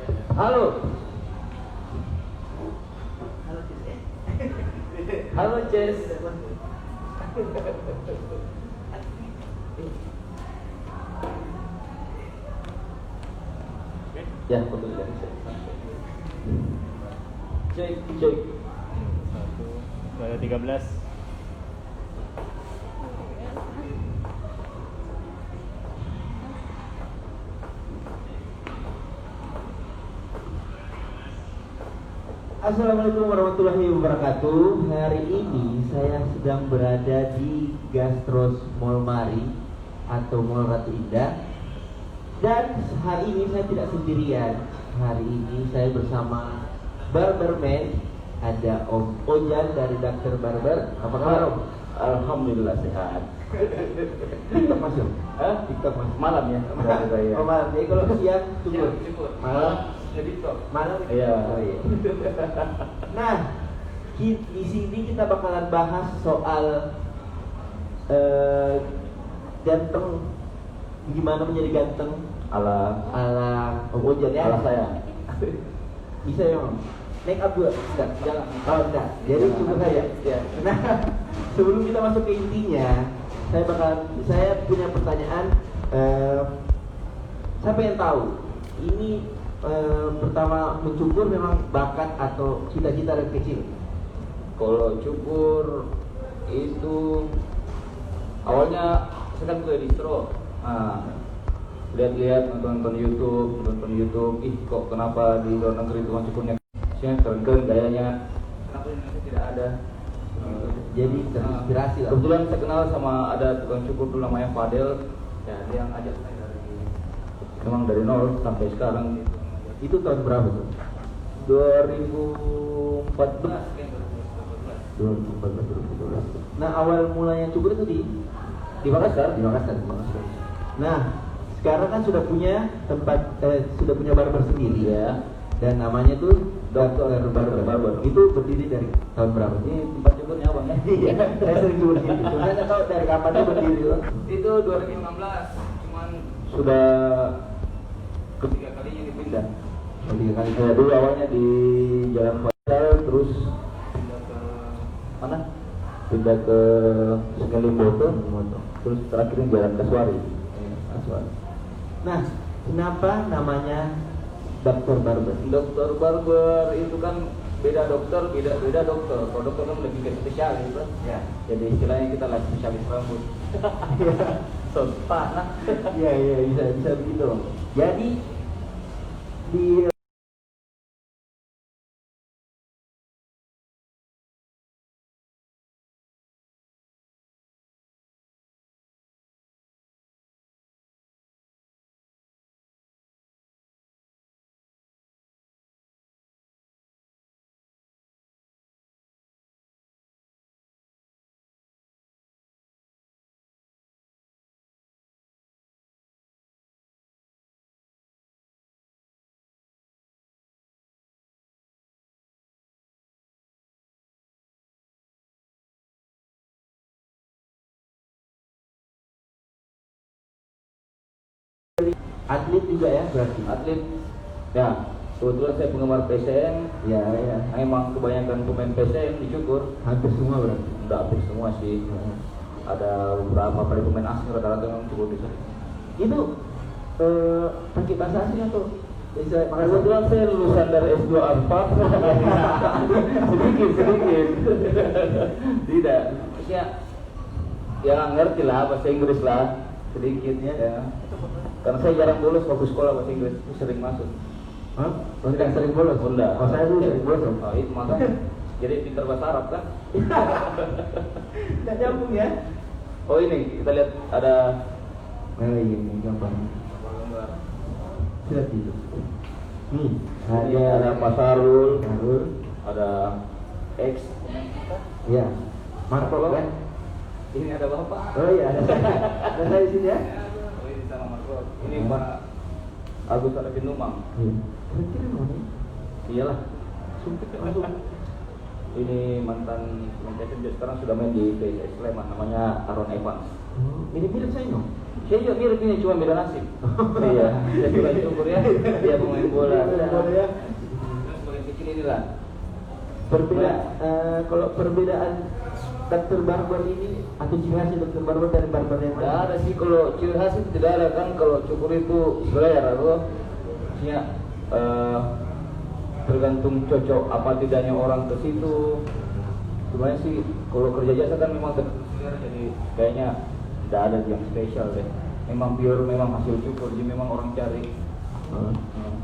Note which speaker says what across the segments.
Speaker 1: Halo. Halo, Ces. Ya, betul ya. Cek.
Speaker 2: Satu, ada 13.
Speaker 3: Assalamualaikum warahmatullahi wabarakatuh. Hari ini saya sedang berada di Gastros Mall Mari atau Mall Ratu Indah. Dan hari ini saya tidak sendirian. Hari ini saya bersama Barberman. Ada Om Ojan dari Dr. Barber. Apa kabar Om?
Speaker 1: Alhamdulillah sehat.
Speaker 3: TikTok masuk?
Speaker 1: TikTok masuk malam ya.
Speaker 3: Oh malam. Jadi kalau siang cukur. Malam. Malam.
Speaker 1: Iya.
Speaker 3: Oh, iya. Nah, di sini kita bakalan bahas soal ganteng, gimana menjadi ganteng
Speaker 1: ala
Speaker 3: Om Ojan ya.
Speaker 1: ala saya.
Speaker 3: Bisa ya Om? Make up dulu? Enggak, jangan. Oh enggak. Jadi cukup saja. Ya. Nah, sebelum kita masuk ke intinya, saya punya pertanyaan. Saya pengen tahu ini pertama mencukur memang bakat atau cita-cita dari kecil?
Speaker 1: Kalau cukur itu awalnya saya kan kuliah distro. Lihat-lihat nonton YouTube. Ih, kok kenapa di luar negeri tukang cukurnya keren gayanya? Kenapa di Indonesia tidak ada?
Speaker 3: Jadi terinspirasi lah.
Speaker 1: Kebetulan saya kenal sama ada tukang cukur dulu namanya Fadel. Ya, dia yang ajak saya dari nol sampai sekarang.
Speaker 3: Itu tahun berapa tuh?
Speaker 1: 2014.
Speaker 3: 2014. Nah, awal mulanya cukur itu
Speaker 1: Di Makassar.
Speaker 3: Di Makassar. Nah, sekarang kan sudah punya tempat, sudah punya barber sendiri
Speaker 1: Ya.
Speaker 3: Dan namanya tuh Dr.
Speaker 1: Barber.
Speaker 3: Itu berdiri dari tahun berapa?
Speaker 1: Ini tempat cukurnya abang ya?
Speaker 3: Iya, saya sering cukur sini. Sebenarnya tahu dari kapan dia berdiri loh.
Speaker 1: Itu 2016. Cuman sudah ketiga kalinya dipindah.
Speaker 3: Tiga kali.
Speaker 1: Dulu awalnya di Jalan Faisal, terus pindah ke mana? Pindah ke Segalimboto, terus terakhir di Jalan Kaswari.
Speaker 3: Nah, kenapa namanya Dr. Barber?
Speaker 1: Dokter Barber itu kan beda dokter. Kalau dokter kan lebih ke spesialis, kan?
Speaker 3: Ya.
Speaker 1: Jadi istilahnya kita lah spesialis rambut. Sopan lah.
Speaker 3: Iya, bisa begitu. Jadi di atlet juga ya berarti.
Speaker 1: Atlet. Ya, kebetulan saya penggemar PSM.
Speaker 3: Ya.
Speaker 1: Emang kebanyakan pemain PSM dicukur.
Speaker 3: Hampir semua berarti.
Speaker 1: Enggak hampir semua sih. Ada beberapa kali pemain asing rata-rata yang cukur di sini.
Speaker 3: Itu pakai bahasa asing atau
Speaker 1: Kebetulan saya lulusan dari S2 Unpad. sedikit. Tidak. Ya ngerti lah bahasa Inggris lah sedikit ya. Karena saya jarang bolos waktu sekolah bahasa Inggris, sering masuk.
Speaker 3: Hah? Tidak sering bolos?
Speaker 1: Enggak.
Speaker 3: Oh, saya dulu sering bolos.
Speaker 1: Oh, itu makanya. Jadi pintar bahasa Arab kan?
Speaker 3: Tidak nyambung ya?
Speaker 1: Oh ini kita lihat ada
Speaker 3: Iya, gampang. Sudah itu.
Speaker 1: Ini ada Pak Sarul,
Speaker 3: Sarul,
Speaker 1: ada X.
Speaker 3: ya. Marco kan?
Speaker 1: Ini ada Bapak.
Speaker 3: Oh iya, ada saya di sini ya.
Speaker 1: Oh ini sama Marco. Ini Pak Agus Arifin Numang.
Speaker 3: Kira-kira mana?
Speaker 1: Iyalah. Sumpit langsung. Ini mantan pemain PSM, sekarang sudah main di PSS Sleman, namanya Aaron Evans.
Speaker 3: Ini mirip saya no?
Speaker 1: Saya juga mirip ini, cuma beda nasib. Iya, saya juga cukur ya. Dia pemain bola.
Speaker 3: Ya.
Speaker 1: Paling kecil inilah.
Speaker 3: Kalau perbedaan dokter barber ini atau ciri khasnya dokter barber dari barber yang
Speaker 1: Tidak
Speaker 3: lain?
Speaker 1: ada sih, kalau ciri khas itu tidak ada kan. Kalau cukur itu selera tuh, ya tergantung cocok apa tidaknya orang ke situ. Sebenarnya sih kalau kerja jasa kan memang tergantung selera, jadi kayaknya tidak ada yang spesial deh. Memang pure, memang hasil cukur, jadi memang orang cari.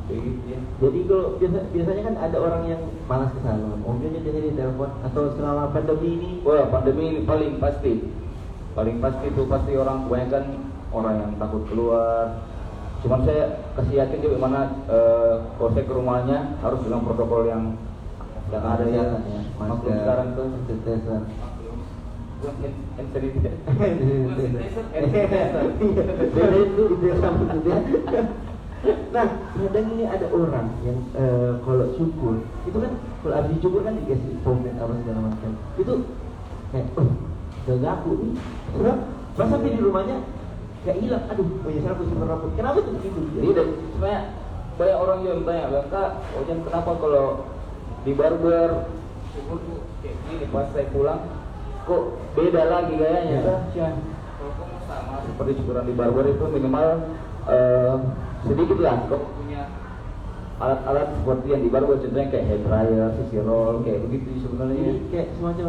Speaker 1: Kayak gitu ya.
Speaker 3: Jadi kalau biasanya kan ada orang yang malas ke salon, omnya biasanya di telepon atau selama pandemi ini.
Speaker 1: Wah, pandemi ini paling pasti itu pasti orang kebanyakan orang yang takut keluar. Cuman saya kasih yakin juga mana kalau saya ke rumahnya harus dengan protokol yang ada ya. Maklum sekarang tuh
Speaker 3: sanitizer. Beda itu yang sambut itu ya. Nah, kadang ini ada orang yang kalau cukur itu kan kalau habis cukur kan dikasih pomade apa segala macam. Itu kayak gak gaku nih. Terus pas sampai di rumahnya kayak hilang. Aduh, saya harus cukur rambut. Kenapa tuh begitu?
Speaker 1: Jadi sebenarnya banyak orang yang bertanya, Kak, Ojan kenapa kalau di barber cukur tuh kayak gini pas saya pulang kok beda lagi gayanya?
Speaker 3: Ya.
Speaker 1: Kalau kamu sama seperti cukuran di barber itu minimal sedikit lah kau punya alat-alat seperti yang di barber, contohnya kayak hair dryer, sisir roll, kayak begitu sebenarnya.
Speaker 3: Ini kayak semacam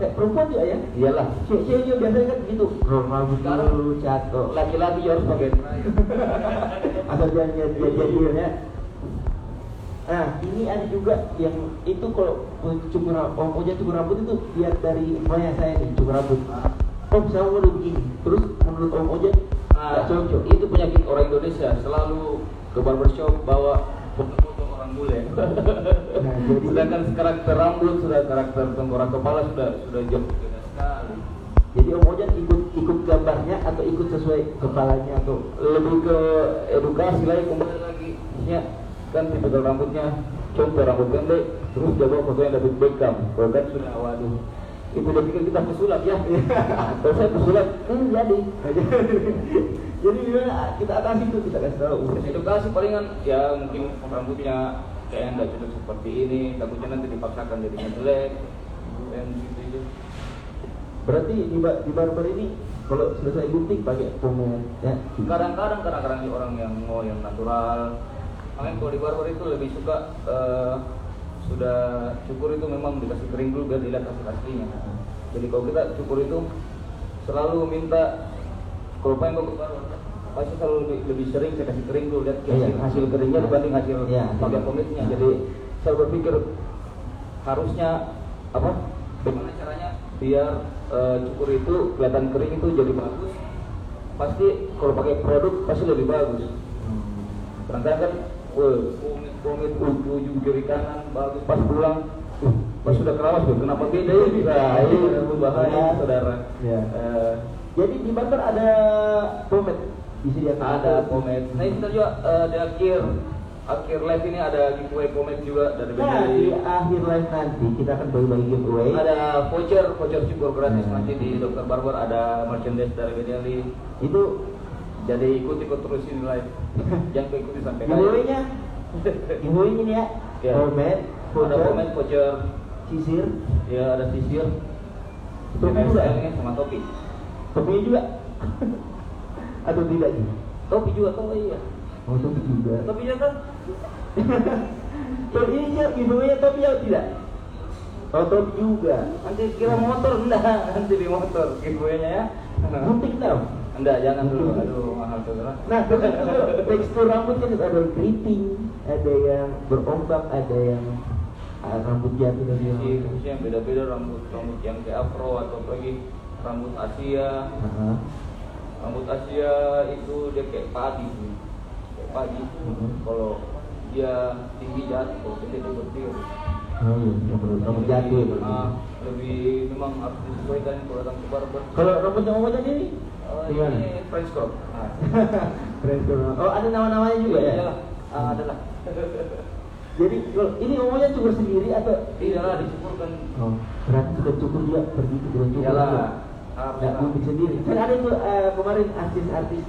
Speaker 3: kayak perempuan juga ya?
Speaker 1: Iyalah.
Speaker 3: Cewek juga biasanya kan gitu. Rambut dulu, catok.
Speaker 1: Laki-laki harus pakai dryer.
Speaker 3: Asal jangan jadi ya. Nah, ini ada juga yang itu kalau cukur Om Ojan cukur rambut itu lihat dari emaknya saya nih cukur rambut. Om saya mau begini. Terus menurut Om Ojan cocok.
Speaker 1: Itu penyakit orang Indonesia, selalu ke barbershop bawa foto orang bule.
Speaker 3: Nah, jadi
Speaker 1: Sedangkan karakter rambut sudah karakter tengkorak kepala sudah jauh beda sekali.
Speaker 3: jadi Om Ojan ikut gambarnya atau ikut sesuai kepalanya atau
Speaker 1: Lebih ke edukasi lagi, kembali lagi. Ya, kan tipe rambutnya contoh rambut pendek, terus dia bawa foto yang David Beckham. Kalau kan sudah waduh. Itu dia pikir kita pesulap ya. Kalau saya pesulap, jadi.
Speaker 3: jadi gimana kita atasi itu, kita kasih tahu.
Speaker 1: Edukasi palingan ya mungkin rambutnya kayak yang nggak cocok seperti ini, takutnya nanti dipaksakan jadinya jelek dan gitu.
Speaker 3: Berarti di barber ini kalau selesai gunting pakai pomade ya.
Speaker 1: Kadang-kadang orang yang mau yang natural. Makanya kalau di barber itu lebih suka sudah cukur itu memang dikasih kering dulu biar dilihat hasil aslinya. Jadi kalau kita cukur itu selalu minta kalau pengen ke barber pasti selalu lebih sering saya kasih kering dulu lihat hasil keringnya dibanding hasil pakai pomade-nya. Jadi saya berpikir harusnya bagaimana caranya biar cukur itu kelihatan kering itu jadi bagus. Pasti kalau pakai produk pasti lebih bagus. Kadang-kadang kan pomade ujung jari kanan bagus, pas pulang pas sudah keramas kenapa beda ya? Nah, ini bahaya saudara.
Speaker 3: Ya. Jadi di barber ada pomade disediakan.
Speaker 1: Ada pomade. Nah kita juga di akhir live ini ada giveaway pomade juga dari
Speaker 3: Nah,
Speaker 1: BDLI.
Speaker 3: di akhir live nanti kita akan bagi-bagi giveaway.
Speaker 1: Ada voucher cukur gratis nanti di Dokter Barber, ada merchandise dari BDLI.
Speaker 3: Itu
Speaker 1: Jadi ikut terus ini live. Jangan ikuti sampai
Speaker 3: giveaway-nya. Giveaway-nya nih ya.
Speaker 1: Ya.
Speaker 3: Pomade,
Speaker 1: Ada pomade, voucher,
Speaker 3: sisir,
Speaker 1: ya ada sisir,
Speaker 3: topi juga.
Speaker 1: sama topi.
Speaker 3: Topinya juga. Atau tidak sih?
Speaker 1: Topi juga kok iya.
Speaker 3: Oh, topi juga.
Speaker 1: Topi juga kan?
Speaker 3: Topi ini giveaway-nya topi atau tidak? Oh, topi juga.
Speaker 1: Nanti kira motor enggak, nanti di motor giveaway-nya ya.
Speaker 3: Gunting dong.
Speaker 1: Enggak, jangan dulu. Aduh, mahal tuh.
Speaker 3: Nah, tekstur rambut kan ada keriting, ada yang berombak, ada yang rambut jatuh dan
Speaker 1: Sisi yang beda-beda, rambut yang kayak afro atau lagi rambut Asia. Rambut Asia itu dia kayak padi. Kayak padi. Kalau dia tinggi jatuh, kalau pendek dia bertiur.
Speaker 3: Rambut jatuh ya berarti.
Speaker 1: Lebih memang harus disesuaikan kalau datang ke barber.
Speaker 3: Kalau rambutnya Om ini? Gimana?
Speaker 1: Ini French crop.
Speaker 3: Oh, ada nama-namanya juga ya?
Speaker 1: Iyalah, ada lah.
Speaker 3: Jadi kalau ini Om cukur sendiri atau?
Speaker 1: Iyalah dicukurkan.
Speaker 3: Oh, berarti sudah cukur dia pergi ke tukang cukur.
Speaker 1: Iyalah, Harus
Speaker 3: nggak
Speaker 1: lah.
Speaker 3: gunting sendiri. Kan ada tuh kemarin artis-artis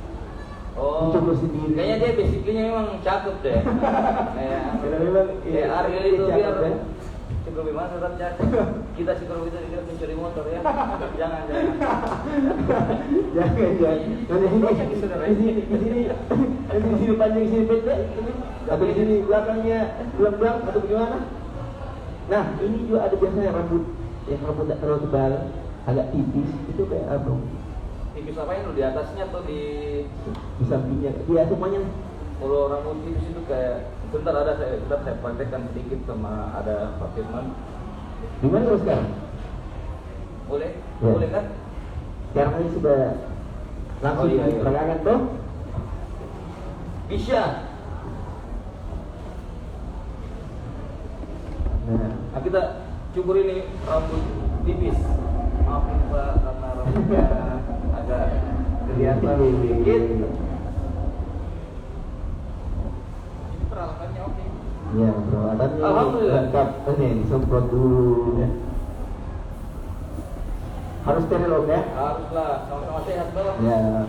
Speaker 1: Oh,
Speaker 3: cukur sendiri.
Speaker 1: kayaknya dia basically memang cakep deh. Kayak
Speaker 3: Karena memang
Speaker 1: kayak Ariel itu
Speaker 3: dia
Speaker 1: biar
Speaker 3: cakep, ya.
Speaker 1: cukur gimana tetap cakep. Kita cukur itu dikira pencuri motor ya. Jangan.
Speaker 3: Jangan. Di sini panjang, di sini pendek, atau di sini belakangnya belang-belang atau bagaimana? Nah, ini juga ada biasanya rambut yang rambut tak terlalu tebal, agak tipis, itu kayak apa?
Speaker 1: Tipis apa itu di atasnya atau di
Speaker 3: Sampingnya, dia semuanya.
Speaker 1: kalau rambut tipis itu kayak bentar saya praktekkan sedikit sama ada Pak Firman.
Speaker 3: Di mana terus sekarang?
Speaker 1: Boleh?
Speaker 3: Ya.
Speaker 1: Boleh kan?
Speaker 3: Sekarang ini sudah langsung
Speaker 1: Oh, iya.
Speaker 3: belakangan tuh.
Speaker 1: Bisa. Nah, kita cukur ini rambut tipis. Maafin Pak karena rambutnya agak kelihatan dikit. Peralatannya oke.
Speaker 3: Ya, peralatannya
Speaker 1: Alhamdulillah.
Speaker 3: lengkap. Ini disemprot dulu. Ya. Harus steril Om, ya?
Speaker 1: Haruslah sama-sama sehat dong.
Speaker 3: Ya.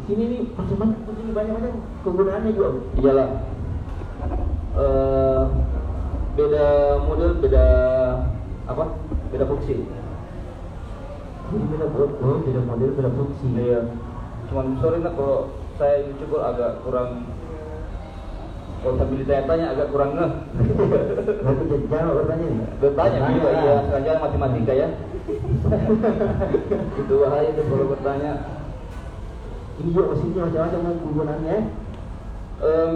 Speaker 3: Sini nih macam-macam, ini banyak-banyak kegunaannya juga. Om.
Speaker 1: Iyalah. Beda model, beda apa? Beda fungsi.
Speaker 3: Jadi beda model, beda fungsi.
Speaker 1: Iya. Cuman sorry nak kalau saya cukur agak kurang. Kalau sambil ditanya agak kurang ngeh.
Speaker 3: Nanti jadi jangan bertanya nih.
Speaker 1: Bertanya juga iya, sengaja matematika ya. Itu bahaya tuh kalau bertanya.
Speaker 3: Ini juga mesinnya macam-macam kegunaannya.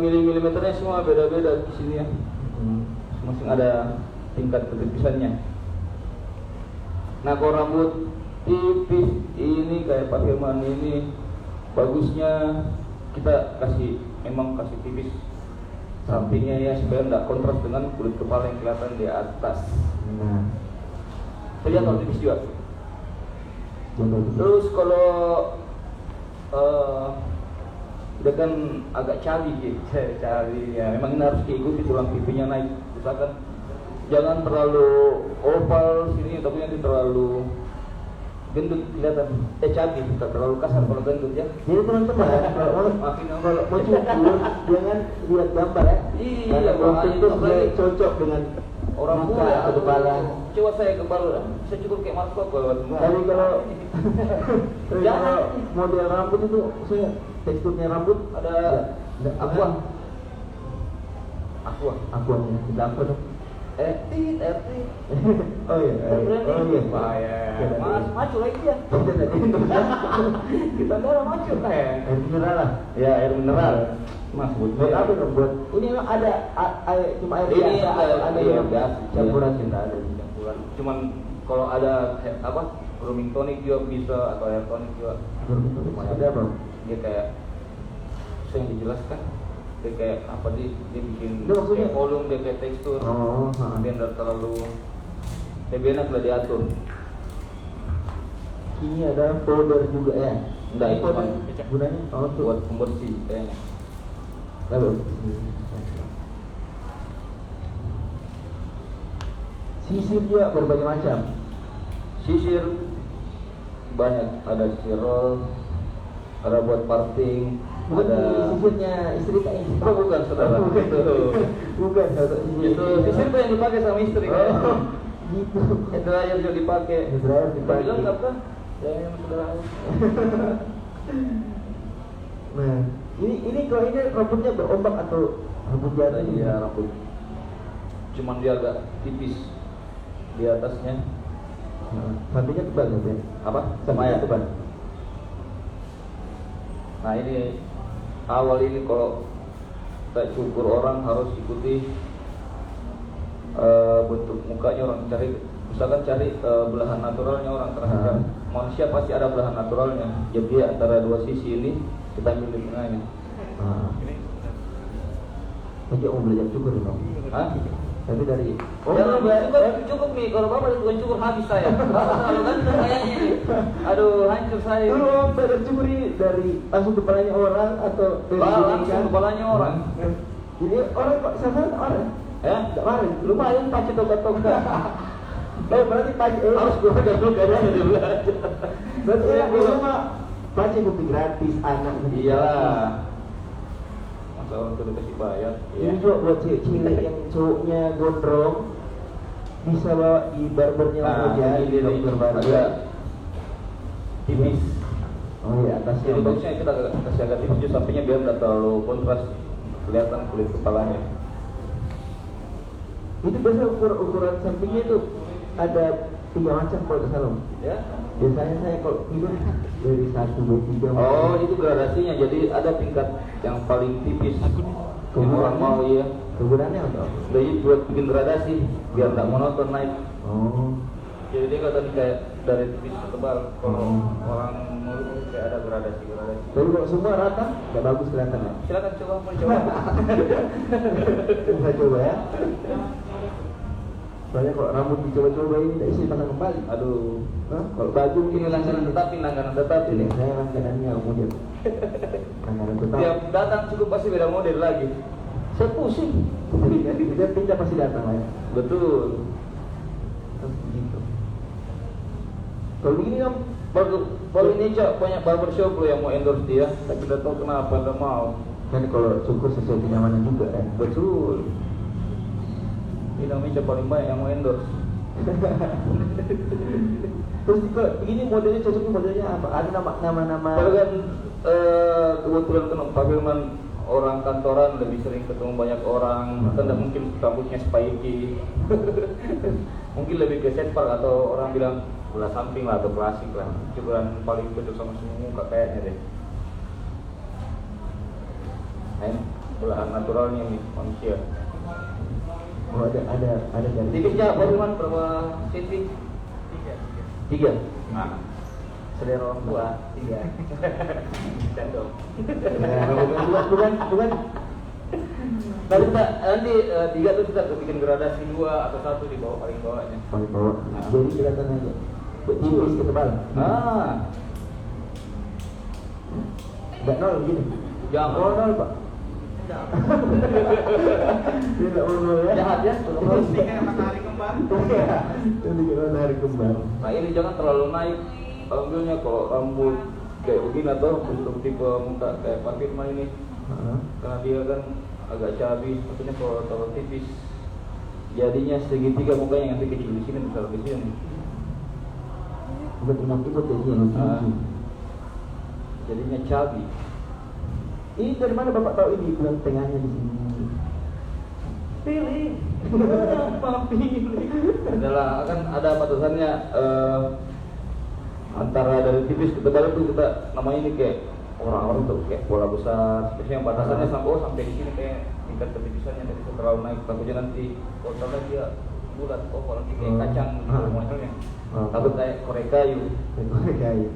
Speaker 1: Milimeternya semua beda-beda di sini ya. Masing ada tingkat ketipisannya. Nah kalau rambut tipis ini kayak Pak Firman ini bagusnya kita memang kasih tipis sampingnya ya supaya tidak kontras dengan kulit kepala yang kelihatan di atas.
Speaker 3: Nah,
Speaker 1: Terlihat kalau tipis juga.
Speaker 3: contoh.
Speaker 1: Terus kalau dia kan agak cabi gitu, cabi ya. Memang ini harus diikuti tulang pipinya naik. Misalkan jangan terlalu oval sini, tapi nanti terlalu gendut kelihatan. Cabi, tidak terlalu kasar kalau gendut ya.
Speaker 3: Jadi teman-teman, kalau mau cukur jangan lihat gambar ya.
Speaker 1: Iya,
Speaker 3: Karena belum
Speaker 1: makanya
Speaker 3: tentu
Speaker 1: apalagi
Speaker 3: cocok dengan
Speaker 1: Orang
Speaker 3: muka
Speaker 1: muda
Speaker 3: atau kepala.
Speaker 1: Coba saya saya cukur kayak Mas Kok kalau
Speaker 3: Tapi kalau
Speaker 1: Jangan.
Speaker 3: model rambut itu saya teksturnya rambut
Speaker 1: ada
Speaker 3: Nggak,
Speaker 1: aqua.
Speaker 3: akuannya tidak apa dong.
Speaker 1: RT.
Speaker 3: Oh iya. Oh iya.
Speaker 1: Bahaya. Mas macu lagi dia. Kita darah macu
Speaker 3: Air mineral lah.
Speaker 1: Ya, air mineral. Mas
Speaker 3: Buat apa dong? Buat ini memang ada air, cuma air
Speaker 1: Ini
Speaker 3: biasa atau ada
Speaker 1: iya,
Speaker 3: yang
Speaker 1: biasa.
Speaker 3: campuran
Speaker 1: Iya,
Speaker 3: kita
Speaker 1: ada campuran. Cuman kalau ada apa? Grooming tonic juga bisa atau hair tonic juga.
Speaker 3: Ada apa?
Speaker 1: Dia kayak saya yang dijelaskan. Dia kayak apa dia bikin
Speaker 3: Itu maksudnya?
Speaker 1: kayak volume, dia kayak tekstur.
Speaker 3: Oh,
Speaker 1: Dia nggak terlalu enak lah diatur.
Speaker 3: Ini ada powder juga ya.
Speaker 1: Enggak,
Speaker 3: Ini
Speaker 1: itu
Speaker 3: powder
Speaker 1: kan
Speaker 3: gunanya untuk
Speaker 1: buat pembersih kayaknya.
Speaker 3: lalu sisir juga berbagai macam.
Speaker 1: Sisir banyak, ada sisir roll, ada buat parting,
Speaker 3: Bukan
Speaker 1: ada
Speaker 3: sisirnya istri kak ini.
Speaker 1: Oh bukan saudara,
Speaker 3: Bukan saudara.
Speaker 1: itu sisir tuh yang dipakai sama istri kan?
Speaker 3: Oh, gitu.
Speaker 1: Itu aja juga dipakai.
Speaker 3: Itu aja dipakai.
Speaker 1: Bilang nggak kan? Yang saudara.
Speaker 3: Nah, ini kalau ini rambutnya berombak atau rambut jatuh?
Speaker 1: Iya rambut. Cuman dia agak tipis di atasnya.
Speaker 3: Sampingnya tebal ya?
Speaker 1: Apa?
Speaker 3: Sampingnya tebal.
Speaker 1: Nah ini awal ini kalau kita cukur orang harus ikuti bentuk mukanya orang cari belahan naturalnya orang terhadap manusia pasti ada belahan naturalnya. Jadi antara dua sisi ini kita ambil di tengahnya.
Speaker 3: Nanti mau belajar cukur dong.
Speaker 1: Hah?
Speaker 3: Tapi dari
Speaker 1: Jangan cukup nih kalau bapak itu cukur habis saya. Kalau kan kayaknya ini. Aduh hancur saya.
Speaker 3: Dulu om belajar cukur ini dari langsung kepalanya orang atau dari
Speaker 1: Langsung kepalanya orang.
Speaker 3: Jadi orang kok sama orang?
Speaker 1: Ya?
Speaker 3: Tidak marah.
Speaker 1: Lumayan pakai toga-toga.
Speaker 3: berarti pajak
Speaker 1: Harus gua ada dulu kayaknya dulu aja.
Speaker 3: berarti ya dulu mah pajak kopi gratis anak.
Speaker 1: Iyalah. Masa orang tuh dikasih bayar.
Speaker 3: Ini juga buat cewek-cewek yang cowoknya gondrong bisa bawa di barbernya aja di dokter barber.
Speaker 1: Agak tipis.
Speaker 3: Oh iya, atasnya.
Speaker 1: Jadi bagusnya kita kasih agak tipis juga sampingnya biar nggak terlalu kontras kelihatan kulit kepalanya.
Speaker 3: Itu biasa ukuran sampingnya itu ada 3 macam kalau ke salon.
Speaker 1: Ya.
Speaker 3: Biasanya saya kalau tidur dari 1, 2, 3.
Speaker 1: Oh, itu gradasinya. Jadi ada tingkat yang paling tipis. Yang orang mau ya.
Speaker 3: Kegunaannya apa?
Speaker 1: Jadi buat bikin gradasi biar nggak monoton naik.
Speaker 3: Oh.
Speaker 1: Jadi dia kata kayak dari tipis ke tebal. Kalau orang mau kayak ada gradasi.
Speaker 3: Tapi kalau semua rata, nggak bagus kelihatannya.
Speaker 1: Silakan coba, mau coba.
Speaker 3: Bisa coba ya. Soalnya kalau rambut dicoba-coba ini tidak isi pasang kembali.
Speaker 1: Aduh.
Speaker 3: Hah? Kalau baju
Speaker 1: Ini langganan tetap
Speaker 3: ini
Speaker 1: ini.
Speaker 3: saya langganannya model. Langganan tetap.
Speaker 1: Tiap datang cukup pasti beda model lagi. Saya pusing.
Speaker 3: Dia pindah pasti datang lah ya.
Speaker 1: Betul.
Speaker 3: Begitu. Kalau begini kan
Speaker 1: Kalau ini Cak, banyak barbershop lo yang mau endorse dia, tapi tidak tahu kenapa nggak mau.
Speaker 3: kan kalau cukur sesuai kenyamanan juga kan.
Speaker 1: Betul. Ini namanya paling banyak yang mau endorse.
Speaker 3: Terus kalau begini modelnya cocoknya modelnya apa? Ada nama-nama.
Speaker 1: Kalau kan kebetulan kan Pak Firman orang kantoran lebih sering ketemu banyak orang, kan tidak mungkin rambutnya spiky. Mungkin lebih ke set park atau orang bilang bola samping lah atau klasik lah. Cukuran paling cocok sama semua muka kayaknya deh. Nah, belahan naturalnya nih manusia.
Speaker 3: Oh ada dari.
Speaker 1: Tipisnya Pak Firman berapa senti? 3. Nah, selera orang tua 3. Dan dong.
Speaker 3: Bukan.
Speaker 1: Tapi kita nanti 3 tuh kita bikin gradasi 2 atau 1 di bawah paling bawahnya.
Speaker 3: Paling bawah. Jadi kelihatan aja. Tipis ke tebal.
Speaker 1: Ah,
Speaker 3: Enggak nol gini.
Speaker 1: jangan.
Speaker 3: Oh nol pak. Dia nggak mau nol ya.
Speaker 1: Jahat ya.
Speaker 4: Ini kayak matahari kembar.
Speaker 3: Iya. Ini kayak matahari kembar.
Speaker 1: Nah ini jangan terlalu naik. Alhamdulillah kalau rambut kayak begini atau bentuk tipe muka kayak Pak Firman ini, karena dia kan agak cabi, maksudnya kalau terlalu tipis jadinya segitiga mukanya nanti kecil di sini besar di sini.
Speaker 3: Bukan imam-imam ya dia yang lucu.
Speaker 1: Jadinya cabi.
Speaker 3: Ini dari mana bapak tahu ini bulan tengahnya di sini?
Speaker 1: Pilih. Apa pilih? Adalah kan ada batasannya antara dari tipis ke tebal itu kita namanya ini kayak orang-orang tuh kayak bola besar. Biasanya yang batasannya sampai di sini kayak tingkat ketipisannya dari terlalu naik. Takutnya nanti kotornya dia bulat. Oh kalau kayak kacang gitu modelnya. Takut kayak korek kayu.
Speaker 3: Kayak.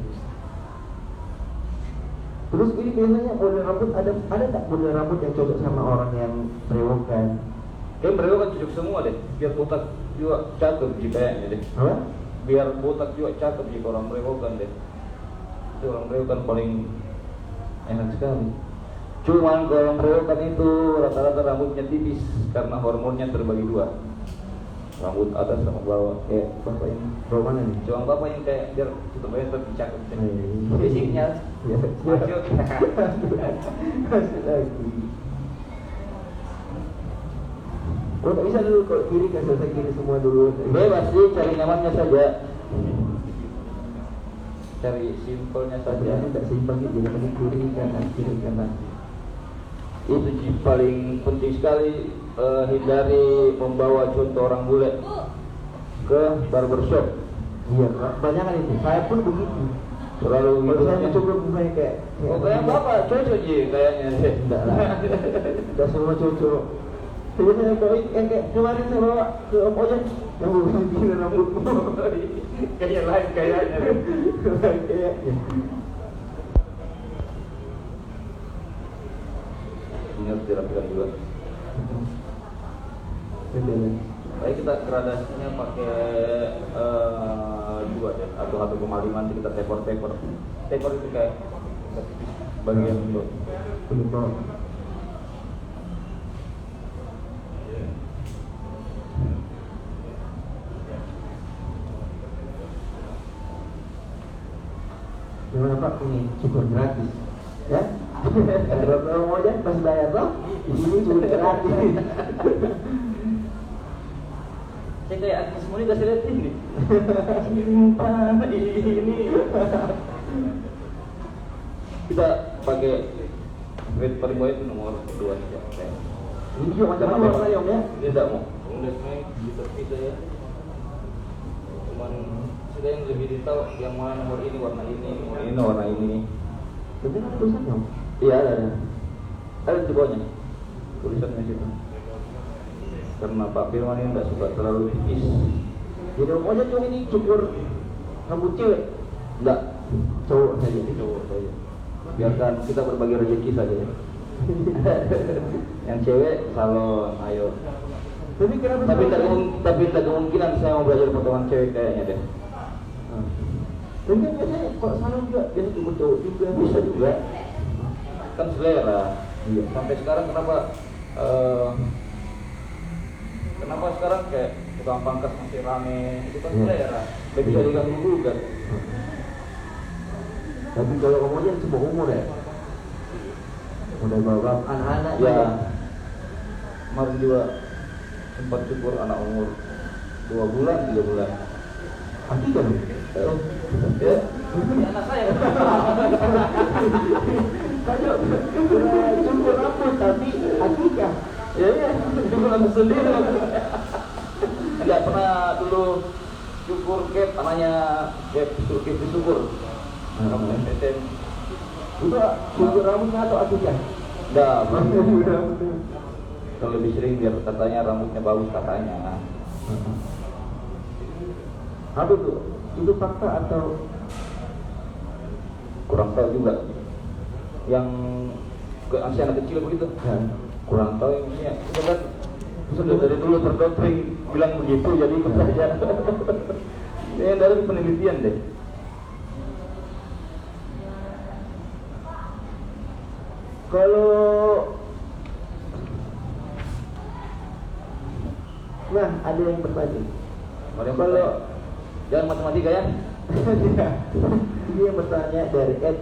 Speaker 3: Terus ini biasanya model rambut ada nggak model rambut yang cocok sama orang yang berewokan?
Speaker 1: Kayak mereka kan cocok semua deh. Biar botak juga cakep sih kayaknya deh.
Speaker 3: Apa?
Speaker 1: Biar botak juga cakep sih orang berewokan deh. Itu orang berewokan paling enak sekali. Cuman kalau orang berewokan itu rata-rata rambutnya tipis karena hormonnya terbagi 2. Rambut atas sama bawah. Kayak bapak ini.
Speaker 3: Bawah mana nih?
Speaker 1: Cuma bapak yang kayak biar tutup aja tapi cakep.
Speaker 3: Iya.
Speaker 1: Fisiknya
Speaker 3: Ya.
Speaker 1: maju.
Speaker 3: Masih lagi. Oh tak bisa dulu kalau kiri kan selesai kiri semua dulu.
Speaker 1: Bebas sih, cari nyamannya saja. Cari simpelnya
Speaker 3: Tapi
Speaker 1: saja.
Speaker 3: ini tak seimbang gitu, jadi kiri kanan.
Speaker 1: Itu sih paling penting sekali, hindari membawa contoh orang bule ke barbershop.
Speaker 3: Iya, banyak kan itu. Saya pun begitu.
Speaker 1: Terlalu
Speaker 3: Kalau saya
Speaker 1: gitu.
Speaker 3: mencoba mukanya kayak.
Speaker 1: Oh kayak bapak cocok sih kayaknya sih.
Speaker 3: Enggak lah. Enggak semua cocok. Sebenarnya bawa yang kayak kemarin saya bawa ke Om Ojan yang bukan gini rambutmu.
Speaker 1: Kayak lain kayaknya.
Speaker 3: Kayaknya.
Speaker 1: Ini harus dirapikan juga.
Speaker 3: Betul.
Speaker 1: Baik kita gradasinya pakai 2 deh atau 1,5 nanti kita taper. Taper itu kayak bagian itu.
Speaker 3: Belum bawa. ini cukur gratis, ya. Kalau mau aja pas bayar toh, di sini cukur gratis.
Speaker 1: Saya kayak artis semua ini kasih lihat ini. Ini. Kita pakai red paling itu nomor 2 saja.
Speaker 3: Ini juga macam-macam warna ya, Om ya?
Speaker 1: Dia tidak mau. Udah sebenarnya bisa ya. Cuman sudah yang lebih detail yang mana nomor ini warna ini warna ini.
Speaker 3: Tapi kan tulisannya, Om?
Speaker 1: Iya ada. Ada di bawahnya tulisannya situ. Karena Pak Firman ini tidak suka terlalu tipis.
Speaker 3: Jadi Om Ojek cuma ini cukur rambut cewek?
Speaker 1: Enggak,
Speaker 3: Cowok saja.
Speaker 1: cowok saja. Biarkan kita berbagi rezeki saja ya. Yang cewek salon, ayo.
Speaker 3: Tapi kenapa?
Speaker 1: Tapi tak kemungkinan saya mau belajar potongan cewek kayaknya deh.
Speaker 3: Tapi kan biasanya kalau salon juga biasa cukur cowok juga.
Speaker 1: Bisa juga. Kan selera.
Speaker 3: Iya.
Speaker 1: Sampai sekarang kenapa sekarang kayak tukang pangkas masih rame? Itu kan
Speaker 3: Iya.
Speaker 1: selera. Gak bisa diganggu gugat.
Speaker 3: Tapi kalau Om Ojek semua umur ya? Udah bawa anak-anak
Speaker 1: Ya.
Speaker 3: juga.
Speaker 1: Kemarin juga sempat cukur anak umur 2 bulan, 3 bulan.
Speaker 3: Pasti kan?
Speaker 1: Ya, ini anak saya.
Speaker 3: Kalau cukur rambut tapi akikah.
Speaker 1: Ya, cukur rambut sendiri. Enggak pernah dulu cukur cap, anaknya cap disyukur. Kamu STM.
Speaker 3: Udah cukur rambutnya atau akikah?
Speaker 1: Enggak,
Speaker 3: Udah.
Speaker 1: kalau lebih sering biar katanya rambutnya bagus katanya.
Speaker 3: Apa tuh? Itu fakta atau
Speaker 1: Kurang tahu juga. Yang masih anak kecil begitu.
Speaker 3: ya?
Speaker 1: Kurang tahu yang maksudnya. Kita kan sudah dari dulu terdoktrin bilang begitu, jadi ikut saja. Ini yang dari penelitian deh.
Speaker 3: Kalau nah ada yang bertanya.
Speaker 1: Kalau jangan matematika ya.
Speaker 3: Ini yang bertanya dari Ed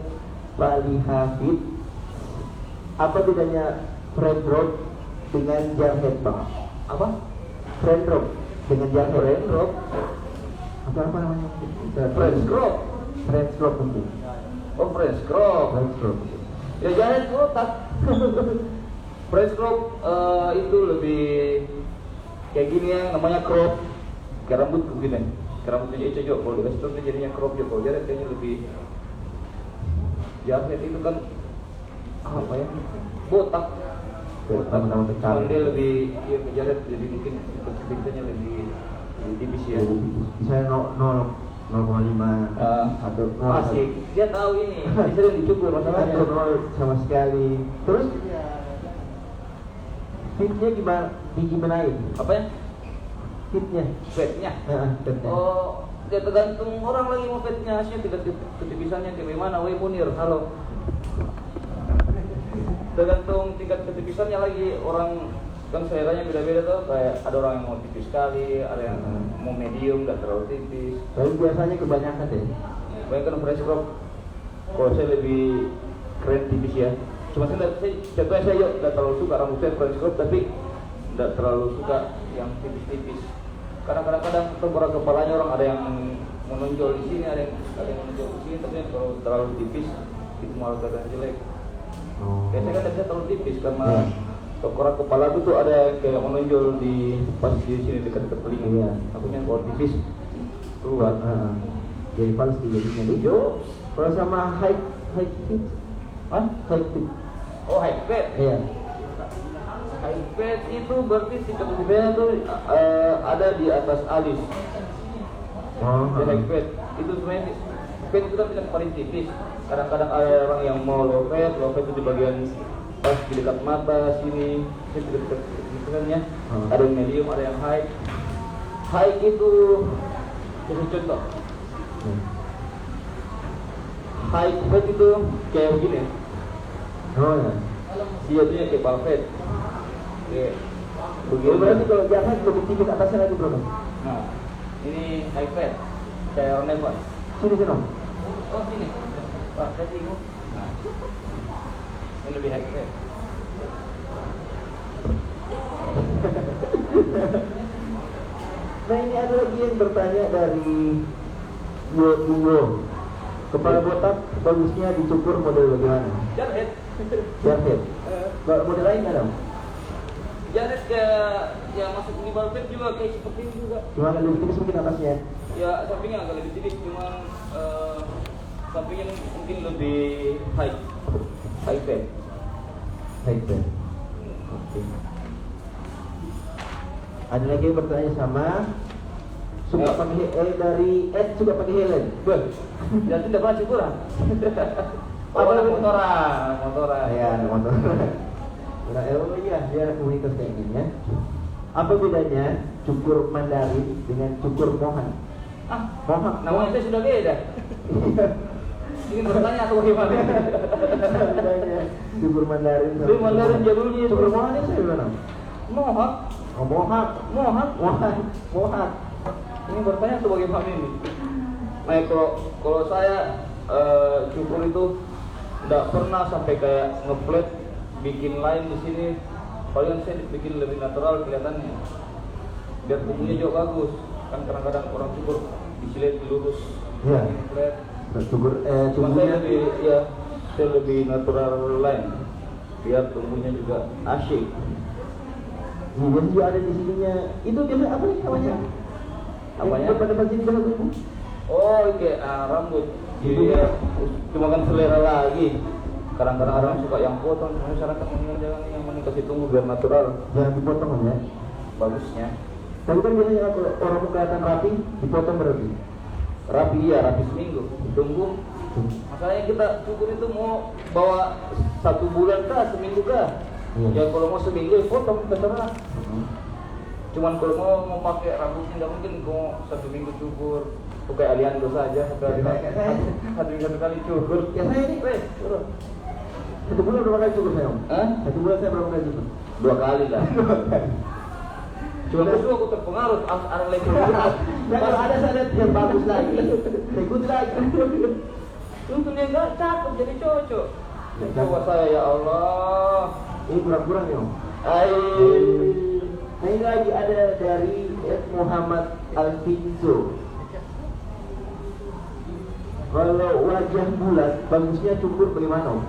Speaker 3: Pali Hafid. Apa bedanya friend drop dengan jarhead, Bang?
Speaker 1: Apa?
Speaker 3: Friend drop dengan jarhead.
Speaker 1: Friend drop?
Speaker 3: Apa namanya?
Speaker 1: French crop.
Speaker 3: Friend drop mungkin.
Speaker 1: Oh, French crop.
Speaker 3: Friend drop.
Speaker 1: Ya jangan kotak. French crop itu lebih kayak gini ya, namanya crop. Kayak rambut begini. Kayak rambutnya Ica juga. Kalau dikasih crop jadinya crop juga. Kalau jaret kayaknya lebih. Jaret itu kan apa ya? Botak.
Speaker 3: Botak sama kecil.
Speaker 1: Cuman dia lebih iya ke jaret, jadi mungkin ketikanya lebih tipis ya.
Speaker 3: Misalnya 0,5 atau
Speaker 1: Asik. Dia tahu ini. Dia sering dicukur masalahnya.
Speaker 3: atau 0 sama sekali. Terus fitnya gimana ini?
Speaker 1: Apa ya?
Speaker 3: Fitnya?
Speaker 1: Fatnya.
Speaker 3: Fitnya.
Speaker 1: Oh, ya tergantung orang lagi mau fatnya. Asnya tidak ketipisannya kayak gimana. Woi Munir, halo. Tergantung tingkat ketipisannya lagi. Orang kan seleranya beda-beda tuh. Kayak ada orang yang mau tipis sekali, ada yang mau medium, nggak terlalu tipis.
Speaker 3: Tapi biasanya kebanyakan deh.
Speaker 1: Banyak kan fresh crop. Kalau saya lebih keren tipis ya. Cuma contohnya saya nggak terlalu suka rambut saya fresh crop, tapi nggak terlalu suka yang tipis-tipis. Karena kadang-kadang tengkorak kepalanya orang ada yang menonjol di sini, ada yang menonjol di sini, tapi kalau terlalu tipis itu malah kelihatan jelek. Biasanya kan saya terlalu tipis karena tengkorak kepala itu tuh ada yang kayak menonjol di pas di sini dekat-dekat telinga.
Speaker 3: Iya.
Speaker 1: Takutnya kalau tipis keluar.
Speaker 3: Jadi fals jadinya.
Speaker 1: Yo,
Speaker 3: Kalau sama high fit,
Speaker 1: Hah?
Speaker 3: high fit.
Speaker 1: Oh high fat.
Speaker 3: Iya.
Speaker 1: High fat itu berarti tingkat kebugaran tuh ada di atas alis. Di high fat itu sebenarnya fat itu kan tingkat paling tipis. Kadang-kadang ada orang yang mau low fat itu di bagian pas di dekat mata sini, di dekat hidungnya. Ada yang medium, ada yang high. High itu jadi contoh. High fat itu kayak begini.
Speaker 3: Oh ya.
Speaker 1: Dia tuh yang kayak parfait. Kayak begini.
Speaker 3: Berarti kalau jangan lebih tinggi ke atasnya lagi bro.
Speaker 1: Nah, ini high fat. Kayak Ron Evans.
Speaker 3: Sini sini.
Speaker 1: Oh sini. Pak, saya bingung. Nah, ini lebih high grade.
Speaker 3: Nah ini ada lagi yang bertanya dari Yo. Kepala botak bagusnya dicukur model bagaimana?
Speaker 1: Jarhead.
Speaker 3: Jarhead. Model lain nggak dong?
Speaker 1: Jarhead kayak yang masuk di barber juga kayak seperti ini juga.
Speaker 3: Cuma lebih tipis mungkin atasnya.
Speaker 1: Ya sampingnya agak lebih tipis, cuman sampingnya mungkin lebih high band.
Speaker 3: High band. Oke. Ada lagi yang bertanya sama suka pakai dari Ed suka pakai helm.
Speaker 1: Bel, jadi tidak pernah syukuran. Apa motoran?
Speaker 3: Ya, ada motor. Udah iya, dia ada komunitas kayak gini ya. Apa bedanya cukur Mandarin dengan cukur Mohan? Mohan.
Speaker 1: Namanya itu sudah beda. Ingin bertanya atau bagaimana?
Speaker 3: Bedanya cukur Mandarin.
Speaker 1: Itu Mandarin jadulnya itu.
Speaker 3: Cukur Mohan itu gimana?
Speaker 1: Mohak.
Speaker 3: Oh, Mohan.
Speaker 1: Ini bertanya atau bagaimana ini? Nah, kalau saya cukur itu tidak pernah sampai kayak ngeplet bikin lain di sini. Paling saya bikin lebih natural kelihatannya. Biar kukunya juga bagus. Kan kadang-kadang orang cukur disilet lurus.
Speaker 3: Iya.
Speaker 1: Ngeplet.
Speaker 3: Cukur
Speaker 1: Cuma saya lebih natural lain. Biar tumbuhnya juga asyik.
Speaker 3: Ini biasa juga ada di sininya. Itu biasa apa nih namanya?
Speaker 1: Apanya?
Speaker 3: Depan sini biasa itu.
Speaker 1: Oh, kayak rambut. Iya, cuma kan selera lagi. Kadang-kadang orang suka yang potong, masyarakat jangan yang mana kasih tunggu biar natural.
Speaker 3: Jangan dipotong ya.
Speaker 1: Bagusnya.
Speaker 3: Tapi kan biasanya kalau orang mau kelihatan rapi, dipotong berarti.
Speaker 1: Rapi ya, rapi seminggu. Tunggu. Masalahnya kita cukur itu mau bawa 1 bulan kah, seminggu kah?
Speaker 3: Iya.
Speaker 1: Ya kalau mau seminggu ya potong terserah. Cuman kalau mau pakai rambutnya nggak mungkin mau 1 minggu cukur. Pakai Aliando saja, satu kali cukur.
Speaker 3: Ya saya ini, turun. 1 bulan berapa kali cukur saya?
Speaker 1: Hah?
Speaker 3: 1 bulan saya berapa kali cukur?
Speaker 1: 2 kali lah. Cuma itu aku terpengaruh ada lagi.
Speaker 3: Dan kalau ada saya lihat yang bagus lagi, saya ikut lagi.
Speaker 1: Tuntun yang nggak cakep jadi cocok.
Speaker 3: Nggak
Speaker 1: Coba
Speaker 3: cakep.
Speaker 1: saya ya Allah.
Speaker 3: Ini kurang-kurang ya. Nah ini lagi ada dari Muhammad Alfinzo. Kalau wajah bulat, bagusnya cukur bagaimana?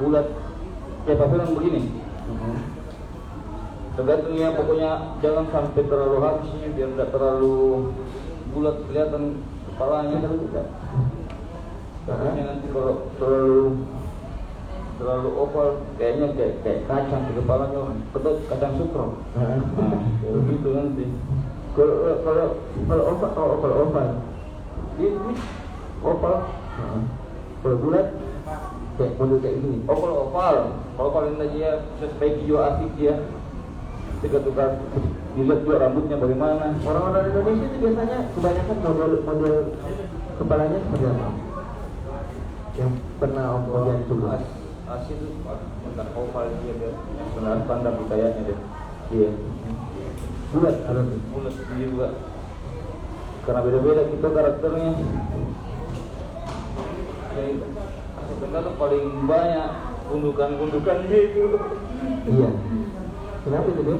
Speaker 1: Bulat. Ya tapi kan begini. Tergantung ya, pokoknya jangan sampai terlalu habisnya biar tidak terlalu bulat kelihatan kepalanya. Takutnya nanti kalau terlalu oval kayaknya kayak kacang di kepalanya orang. Betul, kacang sukro. Nah, begitu nanti.
Speaker 3: Kalau oval,
Speaker 1: Ini oval.
Speaker 3: kalau bulat kayak model kayak gini.
Speaker 1: Oh kalau oval ini dia sebaik juga asik dia. Tukar dilihat juga rambutnya bagaimana.
Speaker 3: Orang-orang Indonesia itu biasanya kebanyakan model kepalanya seperti apa? Yang pernah om jadi cukur.
Speaker 1: Asik itu bukan oval dia benar standar kayaknya dia. Iya.
Speaker 3: Bulat berarti.
Speaker 1: Bulat dia juga. Karena beda-beda kita karakternya. Jadi sebenarnya paling banyak gundukan gitu.
Speaker 3: Iya. Kenapa itu dia?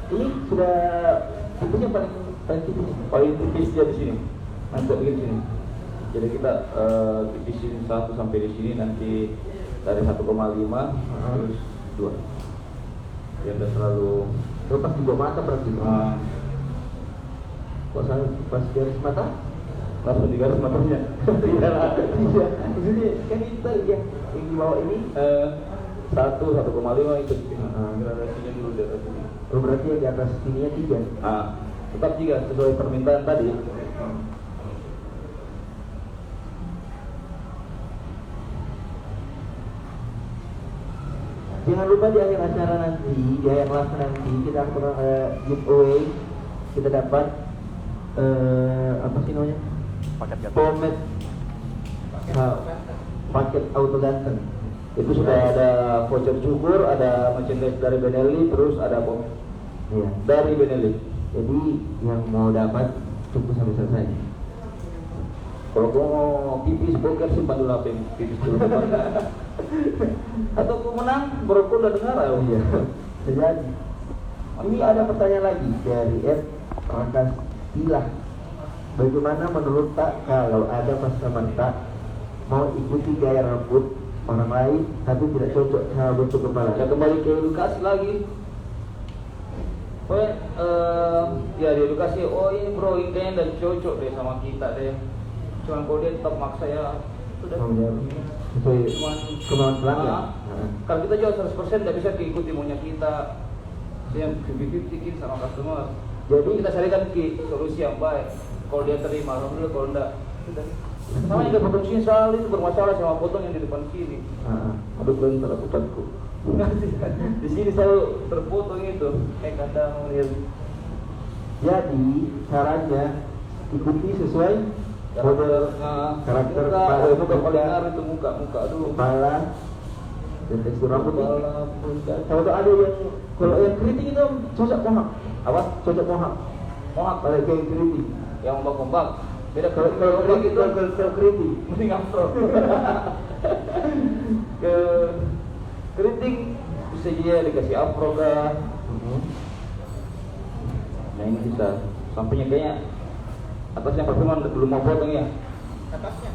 Speaker 3: Ini sudah tipenya paling tipis.
Speaker 1: Paling tipis dia di sini. Nanti begini sini. Jadi kita tipisin 1 sampai di sini nanti dari 1,5 terus 2. Ya udah terlalu
Speaker 3: Pas di bawah mata berarti. Pas garis mata?
Speaker 1: langsung di garis matanya. Iya lah.
Speaker 3: Iya. Maksudnya kan kita yang di bawah ini
Speaker 1: 1,5 itu gradasinya dulu di atas ini.
Speaker 3: berarti yang di atas sininya 3.
Speaker 1: Tetap 3 sesuai permintaan tadi.
Speaker 3: Jangan lupa di akhir acara nanti, di akhir kelas nanti kita akan giveaway. Kita dapat apa sih namanya?
Speaker 2: Paket ganteng.
Speaker 3: Pomade paket auto ganteng.
Speaker 1: Itu sudah ada voucher cukur, ada merchandise dari Benelli, terus ada pom
Speaker 3: Iya.
Speaker 1: dari Benelli.
Speaker 3: Jadi yang mau dapat tunggu sampai selesai.
Speaker 1: Kalau gua mau pipis boker simpan dulu HP pipis dulu. Atau gua menang baru gua udah dengar ya.
Speaker 3: Iya. Jadi ini ada pertanyaan lagi dari Ed Rakas Tilah. Bagaimana menurut Tak kalau ada pasangan Tak mau ikuti gaya rambut orang lain tapi tidak cocok sama bentuk kepala?
Speaker 1: Ya kembali ke edukasi lagi. Ya di edukasi, oh ini bro ini kayaknya udah cocok deh sama kita deh. Cuman kalau dia tetap maksa ya sudah.
Speaker 3: Sesuai
Speaker 1: Cuman
Speaker 3: kemauan pelanggan.
Speaker 1: kalau kita jual 100% tidak bisa diikuti maunya kita. Yang 50-50 sama customer. Jadi kita carikan solusi yang baik. Kalau dia terima, alhamdulillah. Kalau enggak, sudah. Sama yang udah potong sini selalu itu bermasalah sama potong yang di depan sini. Aduh, belum terlakukanku. Di sini selalu terpotong itu. Kadang lihat.
Speaker 3: Jadi sarannya ikuti sesuai model karakter
Speaker 1: muka paling ngaruh itu muka dulu.
Speaker 3: kepala dan tekstur rambut. Kalau ada yang kalau yang keriting itu cocok mohak.
Speaker 1: Apa?
Speaker 3: Cocok mohak.
Speaker 1: Mohak
Speaker 3: Kalau kayak keriting.
Speaker 1: yang ombak-ombak. Beda
Speaker 3: Kalau
Speaker 1: ombak itu
Speaker 3: kalau keriting.
Speaker 1: mending afro. Ke keriting bisa dia dikasih afro kah? Nah ini bisa sampingnya kayaknya atasnya pertemuan belum mau potong ya.
Speaker 4: Atasnya.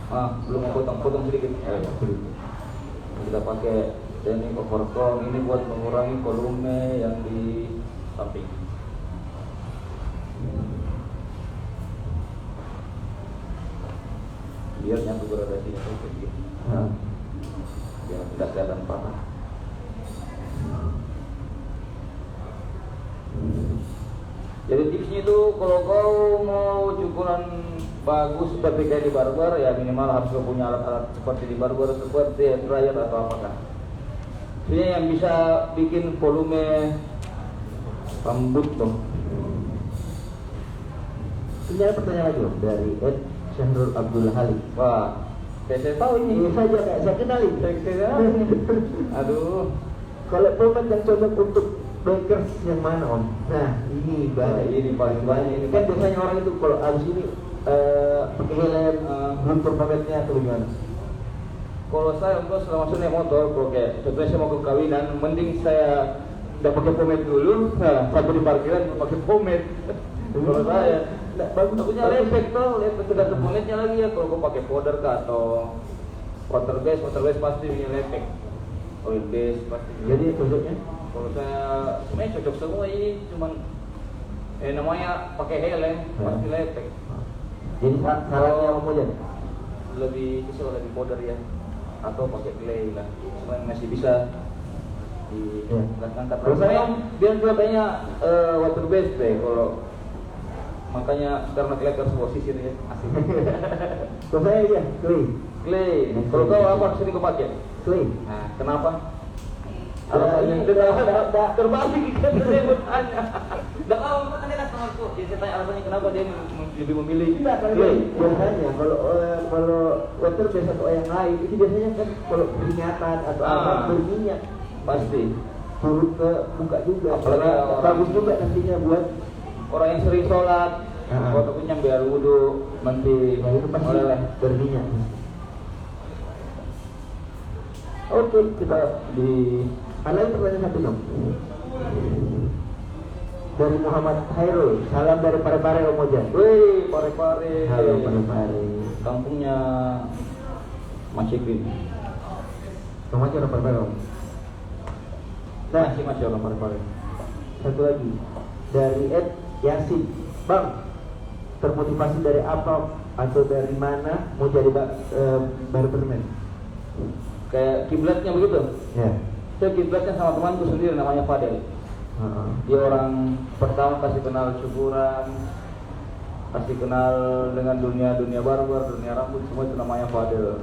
Speaker 1: Belum mau potong sedikit. Kita pakai teknik overclock ini buat mengurangi volume yang di samping. Biar nyatu gradasinya tuh kayak gitu. Biar tidak kelihatan patah. Jadi tipsnya itu kalau kau mau cukuran bagus seperti kayak di barber ya minimal harus kau punya alat-alat seperti di barber seperti hair dryer atau apakah. Ini yang bisa bikin volume rambut tuh.
Speaker 3: Ini ada pertanyaan lagi loh dari Ed Syahrul Abdul Halim.
Speaker 1: Wah, saya tahu ini.
Speaker 3: Ini saja kayak saya kenali.
Speaker 1: Aduh,
Speaker 3: Kalau pomade yang cocok untuk bakers yang mana om? Nah ini
Speaker 1: Nah,
Speaker 3: banyak.
Speaker 1: ini paling banyak ini.
Speaker 3: Kan biasanya orang itu kalau abis ini pakai helm, belum pomade-nya atau gimana?
Speaker 1: kalau saya untuk selama saya naik motor, kalau kayak contohnya saya mau ke kawinan, mending saya udah pakai pomade dulu, sampai di parkiran pakai pomade. Kalau saya,
Speaker 3: bagus
Speaker 1: takutnya lepek tuh, lepek tergantung pomade-nya lagi ya. Kalau gue pakai powder kah atau water base pasti punya lepek. Oil base pasti.
Speaker 3: Jadi cocoknya?
Speaker 1: Kalau saya sebenarnya cocok semua ini, cuman namanya pakai helm pasti lepek.
Speaker 3: Jadi sarannya om aja.
Speaker 1: Lebih kesel lebih powder ya, atau pakai clay lah, cuman masih bisa diangkat-angkat.
Speaker 3: Kalau saya
Speaker 1: biar kelihatannya water based deh. Kalau makanya karena kelihatan sebuah sisir ya asik.
Speaker 3: Kalau saya ya
Speaker 1: Clay. Kalau kau apa sering kau pakai?
Speaker 3: clay.
Speaker 1: Nah, kenapa?
Speaker 3: Alasannya
Speaker 1: Terbalik kan saya bertanya. Dah kau tanya lah sama aku. Jadi saya tanya alasannya kenapa dia lebih memilih clay.
Speaker 3: Biasanya kalau water biasa atau yang lain itu biasanya kan kalau peringatan atau apa berminyak
Speaker 1: Pasti.
Speaker 3: turun ke muka juga.
Speaker 1: Apalagi orang-
Speaker 3: bagus juga nantinya buat
Speaker 1: Orang yang sering sholat, waktu punya biar wudhu nanti
Speaker 3: nah, itu pasti
Speaker 1: oleh.
Speaker 3: berminyak.
Speaker 1: Oke, kita di
Speaker 3: Ada yang pertanyaan satu dong. Dari Muhammad Hairul, salam dari Parepare Om Ojan.
Speaker 1: Wih, Pare-Pare.
Speaker 3: Halo Parepare.
Speaker 1: Kampungnya Mas Ikrin.
Speaker 3: Kamu aja orang Parepare Om. Nah,
Speaker 1: Masih orang Pare-Pare.
Speaker 3: satu lagi dari Ed Yasin. Bang, termotivasi dari apa atau dari mana mau jadi barberman?
Speaker 1: Kayak kiblatnya begitu.
Speaker 3: Ya.
Speaker 1: Saya kiblatnya sama temanku sendiri namanya Fadel. Dia orang pertama kasih kenal syukuran, kasih kenal dengan dunia barber, dunia rambut, semua itu namanya Fadel.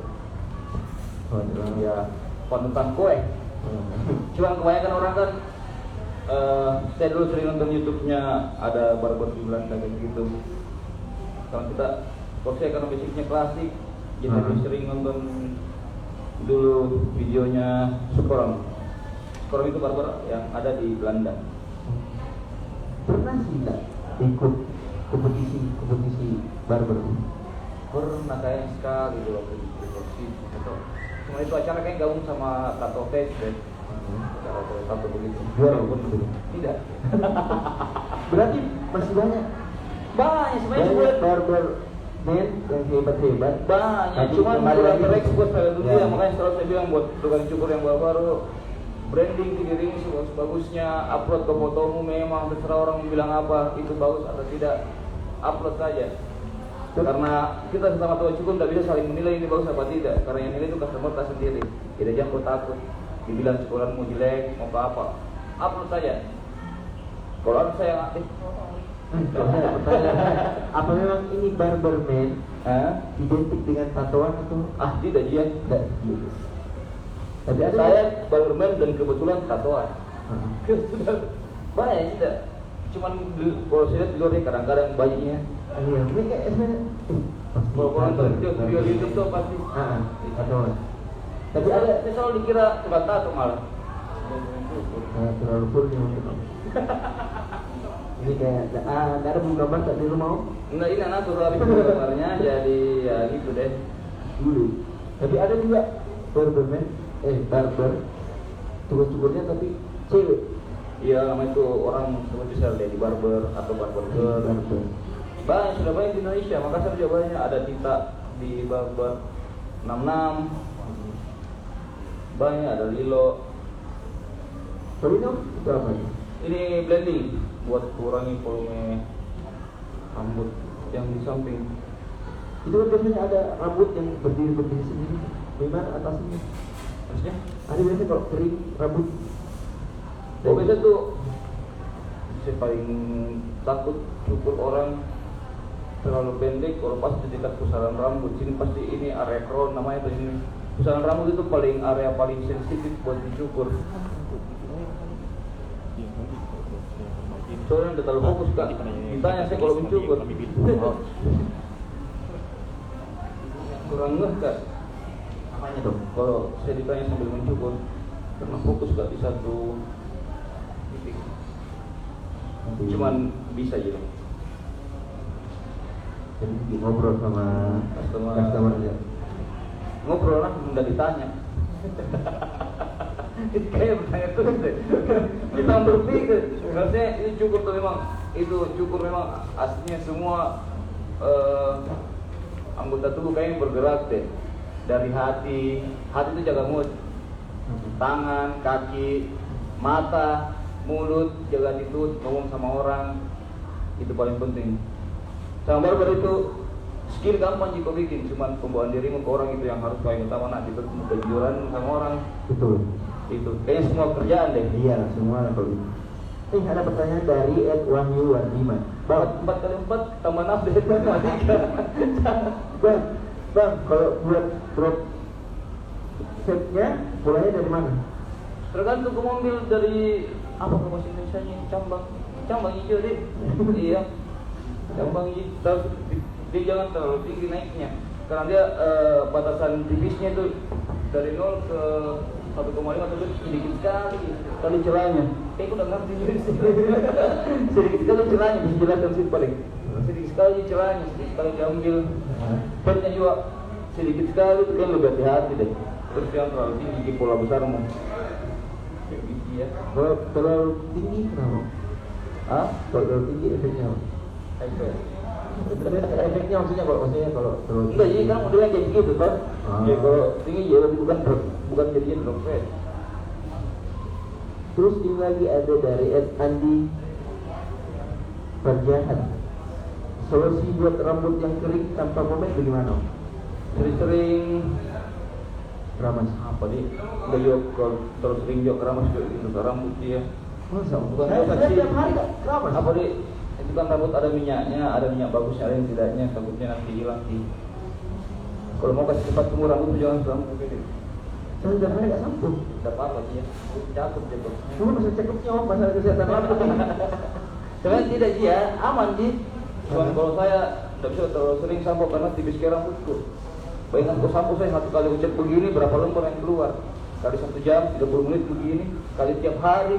Speaker 1: Ya, panutan kue. Cuma kebanyakan orang kan, saya dulu sering nonton YouTube-nya ada barber di Belanda kayak gitu. Kalau saya karena basicnya klasik, jadi lebih sering nonton dulu videonya Skorom. Skorom itu barber yang ada di Belanda.
Speaker 3: Pernah sih enggak ikut kompetisi barber?
Speaker 1: Pernah kayaknya sekali dulu waktu di Persib gitu. Cuma itu acara kayak gabung sama Tato Fest deh. Acara tato begitu.
Speaker 3: Juara pun begitu.
Speaker 1: Tidak.
Speaker 3: Berarti masih banyak
Speaker 1: Banyak sebenarnya
Speaker 3: banyak
Speaker 1: buat
Speaker 3: barber men yang hebat-hebat.
Speaker 1: banyak.
Speaker 3: Tapi
Speaker 1: Cuman
Speaker 3: kembali
Speaker 1: kurang
Speaker 3: lagi-
Speaker 1: terekspos pada dunia,
Speaker 3: Ya.
Speaker 1: makanya selalu saya bilang buat tukang cukur yang baru-baru branding di diri ini sebagus-bagusnya, upload ke fotomu memang terserah orang bilang apa itu bagus atau tidak, upload saja. Karena kita sesama tukang cukur tidak bisa saling menilai ini bagus apa tidak, karena yang nilai itu customer tak sendiri. Tidak jangan kau takut dibilang cukuranmu jelek mau apa, upload saja. Kalau ada saya
Speaker 3: Kalau saya ada pertanyaan, apa memang ini barber man identik dengan tatoan atau
Speaker 1: tidak dia.
Speaker 3: tidak? Tapi ada
Speaker 1: Saya barberman dan kebetulan tatoan.
Speaker 3: Heeh.
Speaker 1: Banyak tidak. Cuman kalau saya lihat di luar ini kadang-kadang bayinya.
Speaker 3: Iya, ini kayak sebenarnya
Speaker 1: Kalau nonton video di YouTube tuh pasti.
Speaker 3: tatoan.
Speaker 1: Tapi ada, saya selalu dikira tukang tato malah.
Speaker 3: Terlalu full nih mungkin. Ini kayak nggak ada bunga gambar tak di rumah om?
Speaker 1: Enggak, ini natural itu gambarnya, jadi ya gitu deh.
Speaker 3: Dulu. Tapi ada juga barberman, barber tukang cukurnya tapi cewek.
Speaker 1: Iya, nama itu orang sebut bisa di barber atau barber girl.
Speaker 3: Barber.
Speaker 1: Banyak, sudah banyak di Indonesia. Makassar juga banyak. Ada Tita di barber 66. Banyak, ada Lilo.
Speaker 3: Torino itu apa ini?
Speaker 1: Ini blending buat kurangi volume rambut yang di samping.
Speaker 3: Itu kan biasanya ada rambut yang berdiri sendiri. Bagaimana atasnya?
Speaker 1: Maksudnya?
Speaker 3: Ada biasanya kalau kering rambut.
Speaker 1: Oh, biasa tuh saya paling takut cukur orang terlalu pendek. Kalau pas di dekat pusaran rambut, sini pasti ini area crown namanya tuh ini. Pusaran rambut itu area paling sensitif buat dicukur. Soalnya udah terlalu fokus kak. Ditanya saya kalau mencukur. Kurang ngeh kak.
Speaker 3: Apanya dong?
Speaker 1: Kalau saya ditanya sambil mencukur, karena fokus gak di satu titik. Cuman bisa aja.
Speaker 3: Jadi ngobrol sama customer-nya.
Speaker 1: Ngobrol lah, udah ditanya. Kayak bertanya terus deh. Kita berpikir, maksudnya ini cukur tuh memang, itu cukur memang aslinya semua anggota tubuh kayaknya bergerak deh. Dari hati itu jaga mood, tangan, kaki, mata, mulut, jaga attitude, ngomong sama orang, itu paling penting. Sama barber itu skill gampang jika bikin, cuman pembawaan dirimu ke orang itu yang harus paling utama. Nanti bertemu kejujuran sama orang,
Speaker 3: Betul.
Speaker 1: itu kayaknya semua kerjaan deh.
Speaker 3: Iya, semua kalau gitu. Ada pertanyaan dari Ed Wahyu Wardiman. Bang,
Speaker 1: 4x4 tambah update matematika.
Speaker 3: bang, kalau buat drop setnya mulainya dari mana?
Speaker 1: Tergantung ke mobil dari apa ke bahasa Indonesia nya cambang hijau deh. Iya, cambang hijau. Dia jangan terlalu tinggi naiknya, karena dia batasan tipisnya itu dari 0 ke 1,5 itu sedikit sekali celahnya. Kayak udah ngerti juga sih. Sedikit sekali celahnya, bisa jelaskan sih paling. Sedikit sekali celahnya, sedikit sekali diambil. Petnya juga sedikit sekali, itu kan lebih hati-hati deh. Terus yang terlalu tinggi di pola besarmu. Kayak gitu ya.
Speaker 3: Kalau terlalu tinggi kenapa? Kalau terlalu tinggi efeknya apa? Efeknya maksudnya kalau terlalu
Speaker 1: Enggak, jadi kan modelnya kayak gitu kan. Ya kalau tinggi ya tapi bukan jadinya drop rate.
Speaker 3: Terus ini lagi ada dari Ed Andi Perjahat. Solusi buat rambut yang kering tanpa pomade bagaimana?
Speaker 1: Sering-sering
Speaker 3: Ramas.
Speaker 1: apa nih? Enggak juga kalau terus sering juga keramas juga gitu ke rambut dia.
Speaker 3: Masa?
Speaker 1: Bukan
Speaker 3: Saya
Speaker 1: saksi.
Speaker 3: tiap hari kak ramas.
Speaker 1: Apa nih? Itu kan rambut ada minyaknya, ada minyak bagusnya, ada yang tidaknya, takutnya nanti hilang sih. Kalau mau kasih cepat tumbuh rambut tuh jangan rambut gede.
Speaker 3: Saya tiap hari kak sampo.
Speaker 1: Tidak apa-apa sih ya. Cakep dia bos.
Speaker 3: Cuma masalah cekupnya om, masalah kesehatan rambut.
Speaker 1: Sebenarnya tidak sih ya, aman sih. Cuman kalau saya tidak bisa terlalu sering sampo karena tipis kayak rambutku. Bayangkan kalau sampo saya satu kali ucap begini berapa lembar yang keluar? Kali 1 jam 30 menit begini, kali tiap hari.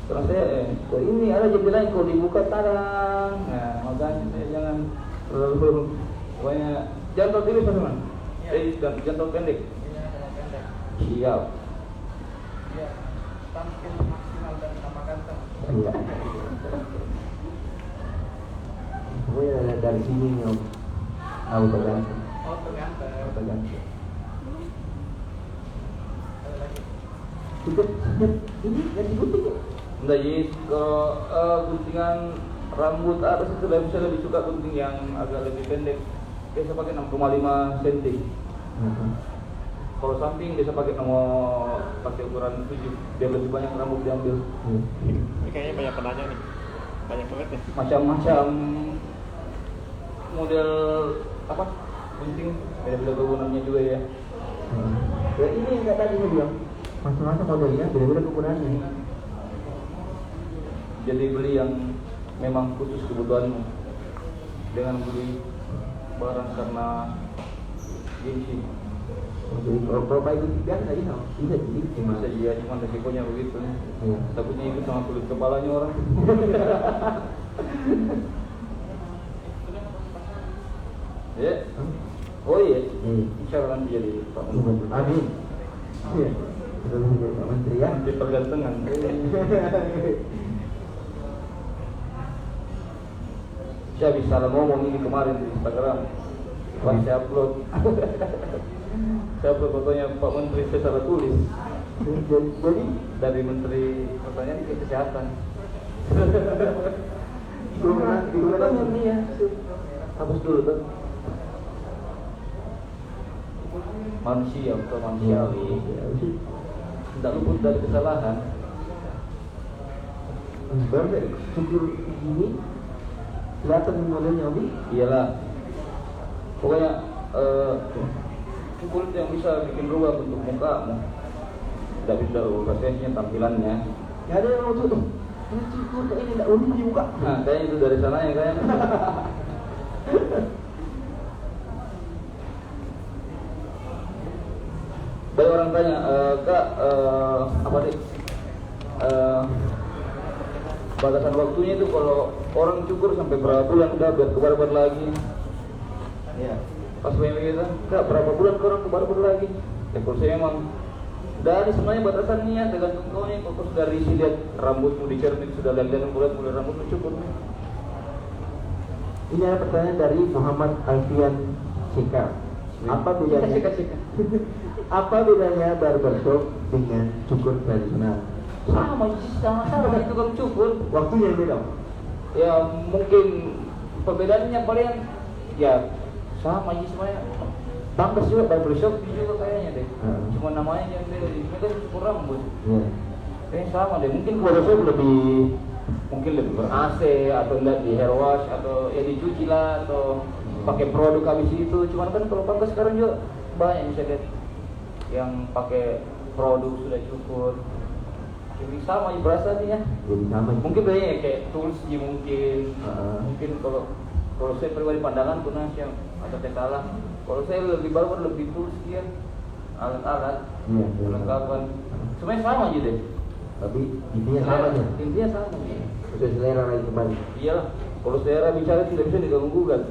Speaker 1: Terus saya kok ini ada jendela kalau dibuka tarang. Nah makanya saya jangan terlalu pokoknya jangan terlalu tipis teman. Jangan terlalu pendek. Siap.
Speaker 4: Iya, tampil maksimal dan sama ganteng.
Speaker 3: Iya. Pokoknya dari sini Om. Aku tergantung.
Speaker 4: Oh, terganteng.
Speaker 3: Tergantung.
Speaker 4: Ada lagi.
Speaker 3: Juga ini yang digunting ya?
Speaker 1: Enggak jadi kalau guntingan rambut atas itu saya lebih suka gunting yang agak lebih pendek. Biasa pakai 6,5 cm. Kalau samping biasa pakai pakai ukuran 7 biar lebih banyak rambut diambil.
Speaker 2: Ini kayaknya banyak penanya nih. Banyak banget nih.
Speaker 1: Macam-macam model apa gunting beda-beda kegunaannya juga ya.
Speaker 3: Ya ini yang kata tadi saya bilang macam-macam modelnya beda-beda kegunaannya.
Speaker 1: Jadi beli yang memang khusus kebutuhanmu dengan beli barang karena gengsi.
Speaker 3: Jadi kalau baik itu biasa aja bisa jadi cuma
Speaker 1: Bisa iya cuma resikonya begitu.
Speaker 3: Iya.
Speaker 1: Takutnya ikut sama kulit kepalanya orang. Ya. Oh iya. Insya Allah nanti jadi Pak Menteri.
Speaker 3: Amin. Iya. Sudah jadi Pak Menteri ya.
Speaker 1: Nanti pergantengan. Saya bisa ngomong ini kemarin di Instagram. Pas saya upload. Saya upload fotonya Pak Menteri secara tulis.
Speaker 3: Jadi
Speaker 1: Dari Menteri Pertanian ke Kesehatan.
Speaker 3: gimana
Speaker 1: Ini ya. Hapus dulu tuh. Manusia atau manusiawi tidak luput dari kesalahan.
Speaker 3: baru deh syukur ini kelihatan modelnya Obi.
Speaker 1: Iyalah pokoknya cukup yang bisa bikin rubah bentuk mukamu. Tidak bisa prosesnya, tampilannya.
Speaker 3: Ya ada yang lucu tuh. Ini cukur kayak ini tidak unik di muka.
Speaker 1: Nah kayaknya itu dari sananya kayaknya. Banyak orang tanya, Kak, apa nih? Batasan waktunya itu kalau orang cukur sampai berapa bulan udah biar kebar-bar lagi.
Speaker 3: Iya.
Speaker 1: Pas banyak kita, Kak berapa bulan ke orang kebar-bar lagi? Ya kalau saya emang dari sebenarnya batasannya tergantung kau nih. Kalau sudah risi lihat rambutmu dicermin sudah lihat mulai rambutmu cukur.
Speaker 3: Ini ada pertanyaan dari Muhammad Alfian Sika. Apa bedanya?
Speaker 1: Sika.
Speaker 3: Apa bedanya barbershop dengan cukur tradisional?
Speaker 1: Sama itu kan cukur.
Speaker 3: Waktunya yang beda.
Speaker 1: Ya mungkin perbedaannya paling ya sama aja semuanya. Bangkas juga barbershop juga kayaknya deh. Cuma namanya yang beda. Ini kan cukur rambut.
Speaker 3: Iya.
Speaker 1: Kayaknya sama deh. Mungkin barbershop lebih ber AC atau lihat di hair wash atau ya dicuci lah atau pakai produk habis itu. Cuman kan kalau bangkas sekarang juga banyak bisa lihat yang pakai produk sudah cukur. Jadi sama aja berasa nih ya.
Speaker 3: Jadi sama.
Speaker 1: Mungkin bedanya kayak tools sih mungkin. Mungkin kalau saya pribadi pandangan pernah yang ada salah. Kalau saya lebih barber lebih tools ya. Alat-alat,
Speaker 3: Iya.
Speaker 1: perlengkapan. Semuanya sama aja deh.
Speaker 3: Tapi intinya sama aja.
Speaker 1: Intinya sama.
Speaker 3: Sesuai selera lagi kembali.
Speaker 1: Iyalah. Kalau selera bicara tidak bisa diganggu gugat.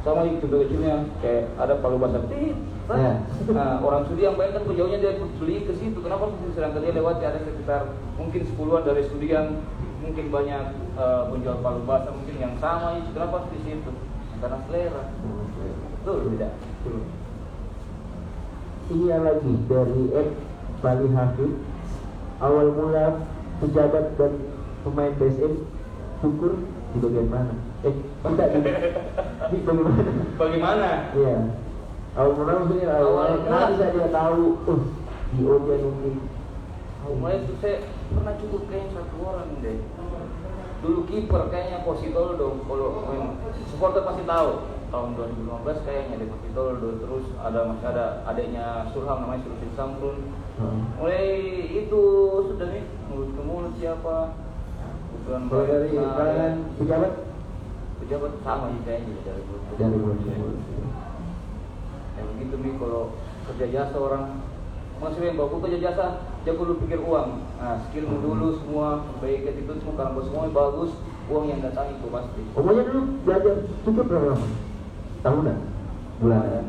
Speaker 1: Sama nih contoh kecilnya kayak ada palu basah tit.
Speaker 3: Ya.
Speaker 1: Nah, orang studi yang bayangkan jauhnya dia beli ke situ. Kenapa sedangkan dia lewat ada sekitar mungkin 10-an dari studi yang mungkin banyak penjual palu basah mungkin yang sama itu. Kenapa di situ? Karena selera. Betul tidak?
Speaker 3: Ini yang lagi dari Ed Bali Hafid. Awal mula pejabat dan pemain BSM syukur di bagian mana? Tidak di bagaimana?
Speaker 1: Bagaimana?
Speaker 3: Iya. Awal mula maksudnya awal
Speaker 1: Awal
Speaker 3: bisa dia tahu, dia mungkin.
Speaker 1: Mulai itu saya pernah cukup kayaknya satu orang deh. Dulu kiper kayaknya Positoldo. Kalau supporter pasti tahu. Tahun 2015 kayaknya deh Positoldo. Terus masih ada adiknya Surham namanya Sursin Samrun. Mulai itu sudah nih mulut ke mulut siapa? Bukan
Speaker 3: Kalau dari kalangan
Speaker 1: pejabat sama sih kayaknya
Speaker 3: dari mulut.
Speaker 1: Ya begitu nih kalau kerja jasa orang masih yang baku kerja jasa Jangan dulu pikir uang. Nah, skillmu dulu semua, baik attitude semua, kalau semuanya bagus, uang yang datang itu pasti.
Speaker 3: Pokoknya dulu belajar cukup berapa lama? Tahunan? Bulanan?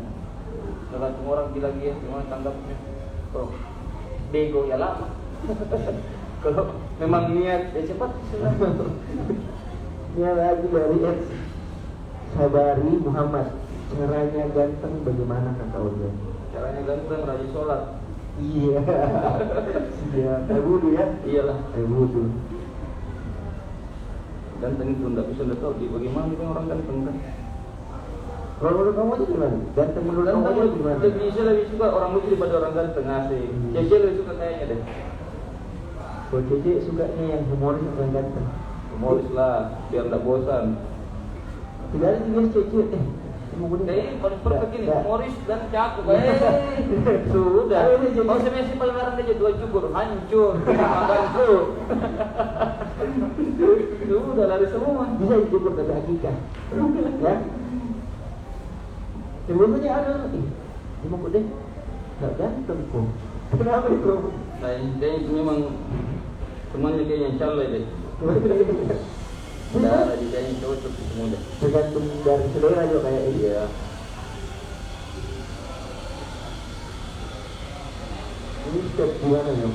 Speaker 1: Tergantung orang bilang dia, gimana tanggapnya. Kalau bego ya lama. Kalau memang niat ya cepat.
Speaker 3: Ini lagi dari X Sabari Muhammad. Caranya ganteng bagaimana kata Oja?
Speaker 1: Caranya ganteng, rajin sholat.
Speaker 3: Iya. Iya, kayak wudu ya?
Speaker 1: Iyalah,
Speaker 3: Kayak wudu.
Speaker 1: ganteng itu nggak bisa udah tahu di bagaimana itu orang ganteng kan.
Speaker 3: Kalau menurut kamu itu gimana? Ganteng menurut kamu
Speaker 1: Ganteng
Speaker 3: itu gimana?
Speaker 1: lebih suka orang lucu daripada orang ganteng asik. Cece lebih suka kayaknya deh.
Speaker 3: Kalau Cece sukanya yang humoris atau yang ganteng?
Speaker 1: Humoris lah, biar nggak bosan.
Speaker 3: Tidak ada juga Cece.
Speaker 1: Kayaknya paling perfect ini,
Speaker 3: Nggak.
Speaker 1: humoris dan cakep. Sudah. Kalau Messi paling larang aja 2 cukur, hancur, makanku. Sudah lari semua.
Speaker 3: Bisa dicukur tapi hakikah. Ya. Sebelumnya ada cuma kok deh nggak ganteng kok. Kenapa itu?
Speaker 1: Nah, kayaknya itu memang semuanya kayaknya insya deh. Udah ada di kayaknya cocok semua deh.
Speaker 3: Tergantung dari selera juga kayak ini.
Speaker 1: Iya.
Speaker 3: Ini step gimana ya?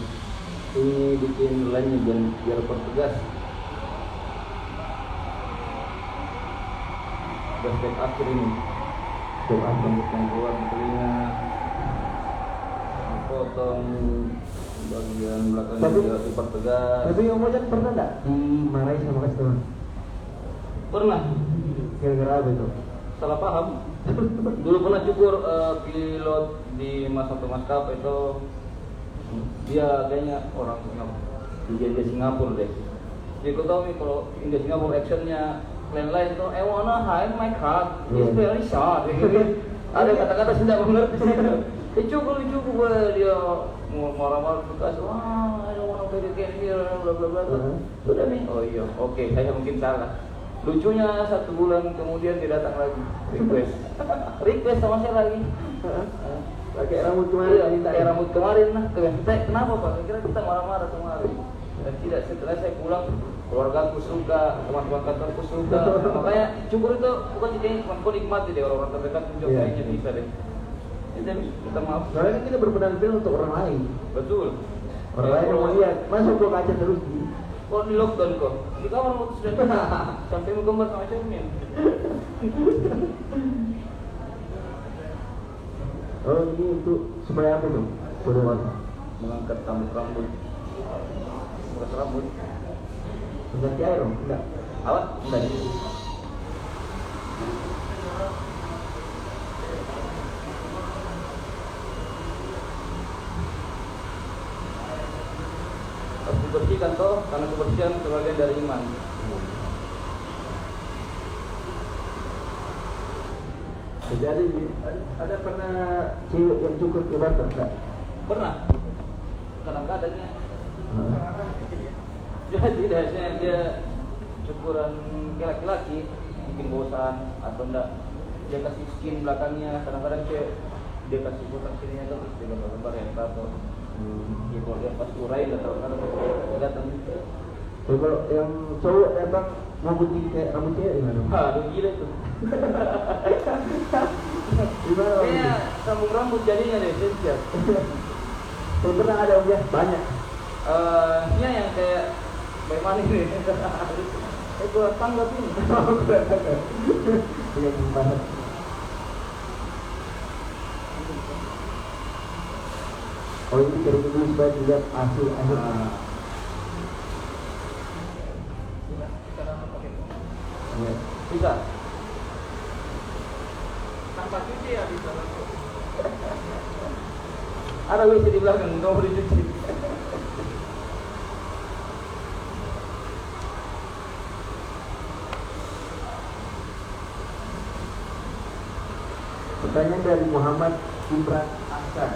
Speaker 1: Ini bikin lainnya biar pertegas. Udah step akhir ini.
Speaker 3: Step apa?
Speaker 1: Rambut yang keluar di telinga, potong bagian belakang
Speaker 3: Tapi-
Speaker 1: juga dipertegas.
Speaker 3: Tapi Om Ojan pernah nggak dimarahi sama customer?
Speaker 1: Pernah
Speaker 3: Gara-gara apa itu?
Speaker 1: salah paham. Dulu pernah cukur pilot di maskapai itu, dia kayaknya orang Singapura, dia Singapura deh. Jadi kau tahu nih kalau India Singapura actionnya lain-lain tuh, I wanna hide my car, it's very short. Gitu. Ada kata-kata tidak mengerti. Cukup dia mau marah-marah bekas, wah, I don't wanna be again here, bla bla bla. Sudah nih, oh iya, oke, saya mungkin salah. Lucunya 1 bulan kemudian dia datang lagi, request sama saya lagi.
Speaker 3: Pakai rambut kemarin
Speaker 1: Iya,
Speaker 3: cerita
Speaker 1: kayak rambut kemarin nah. Kenapa Pak? Kira kita marah-marah kemarin. Dan tidak, setelah saya pulang, keluarga aku suka, teman-teman kantorku suka. Makanya cukur itu bukan jadi kau nikmati deh, orang-orang terdekat pun juga
Speaker 3: Iya.
Speaker 1: kayaknya bisa deh. Jadi kita maaf.
Speaker 3: Soalnya kan kita berpenampilan untuk orang lain.
Speaker 1: Betul.
Speaker 3: Orang lain yang mau lihat, masa gua kaca terus di
Speaker 1: Kok di lockdown kok? Di kamar mau sudah sampai mau gambar sama cermin.
Speaker 3: Oh ini untuk supaya apa tuh? Sudah
Speaker 1: Mengangkat rambut. Bekas rambut.
Speaker 3: mengganti air dong? Enggak.
Speaker 1: Awat? Enggak. Harus dibersihkan toh, karena kebersihan sebagian dari iman.
Speaker 3: Jadi ada pernah cewek yang cukur ke barber enggak?
Speaker 1: Pernah? Kadang-kadangnya. Jadi biasanya dia cukuran ke laki-laki bikin bosan atau enggak dia kasih skin belakangnya, kadang-kadang dia kasih bosan sininya terus dia gambar-gambar yang tato. Ya kalau dia pas urai nggak tahu kan kelihatan.
Speaker 3: Tapi kalau yang cowok datang mau putih kayak rambut cewek gimana?
Speaker 1: Aduh gila itu.
Speaker 3: Gimana?
Speaker 1: Kayaknya sambung rambut jadinya deh, siap.
Speaker 3: Saya pernah ada om ya, banyak.
Speaker 1: Ini yang kayak bagaimana ini? Gua tanggap ini.
Speaker 3: Yang banget. Oh ini dari dulu supaya dilihat hasil akhir. Ya.
Speaker 1: Bisa.
Speaker 4: Tanpa cuci ya bisa.
Speaker 1: Ada WC di belakang, nggak mau dicuci.
Speaker 3: Pertanyaan dari Muhammad Imran Ahsan.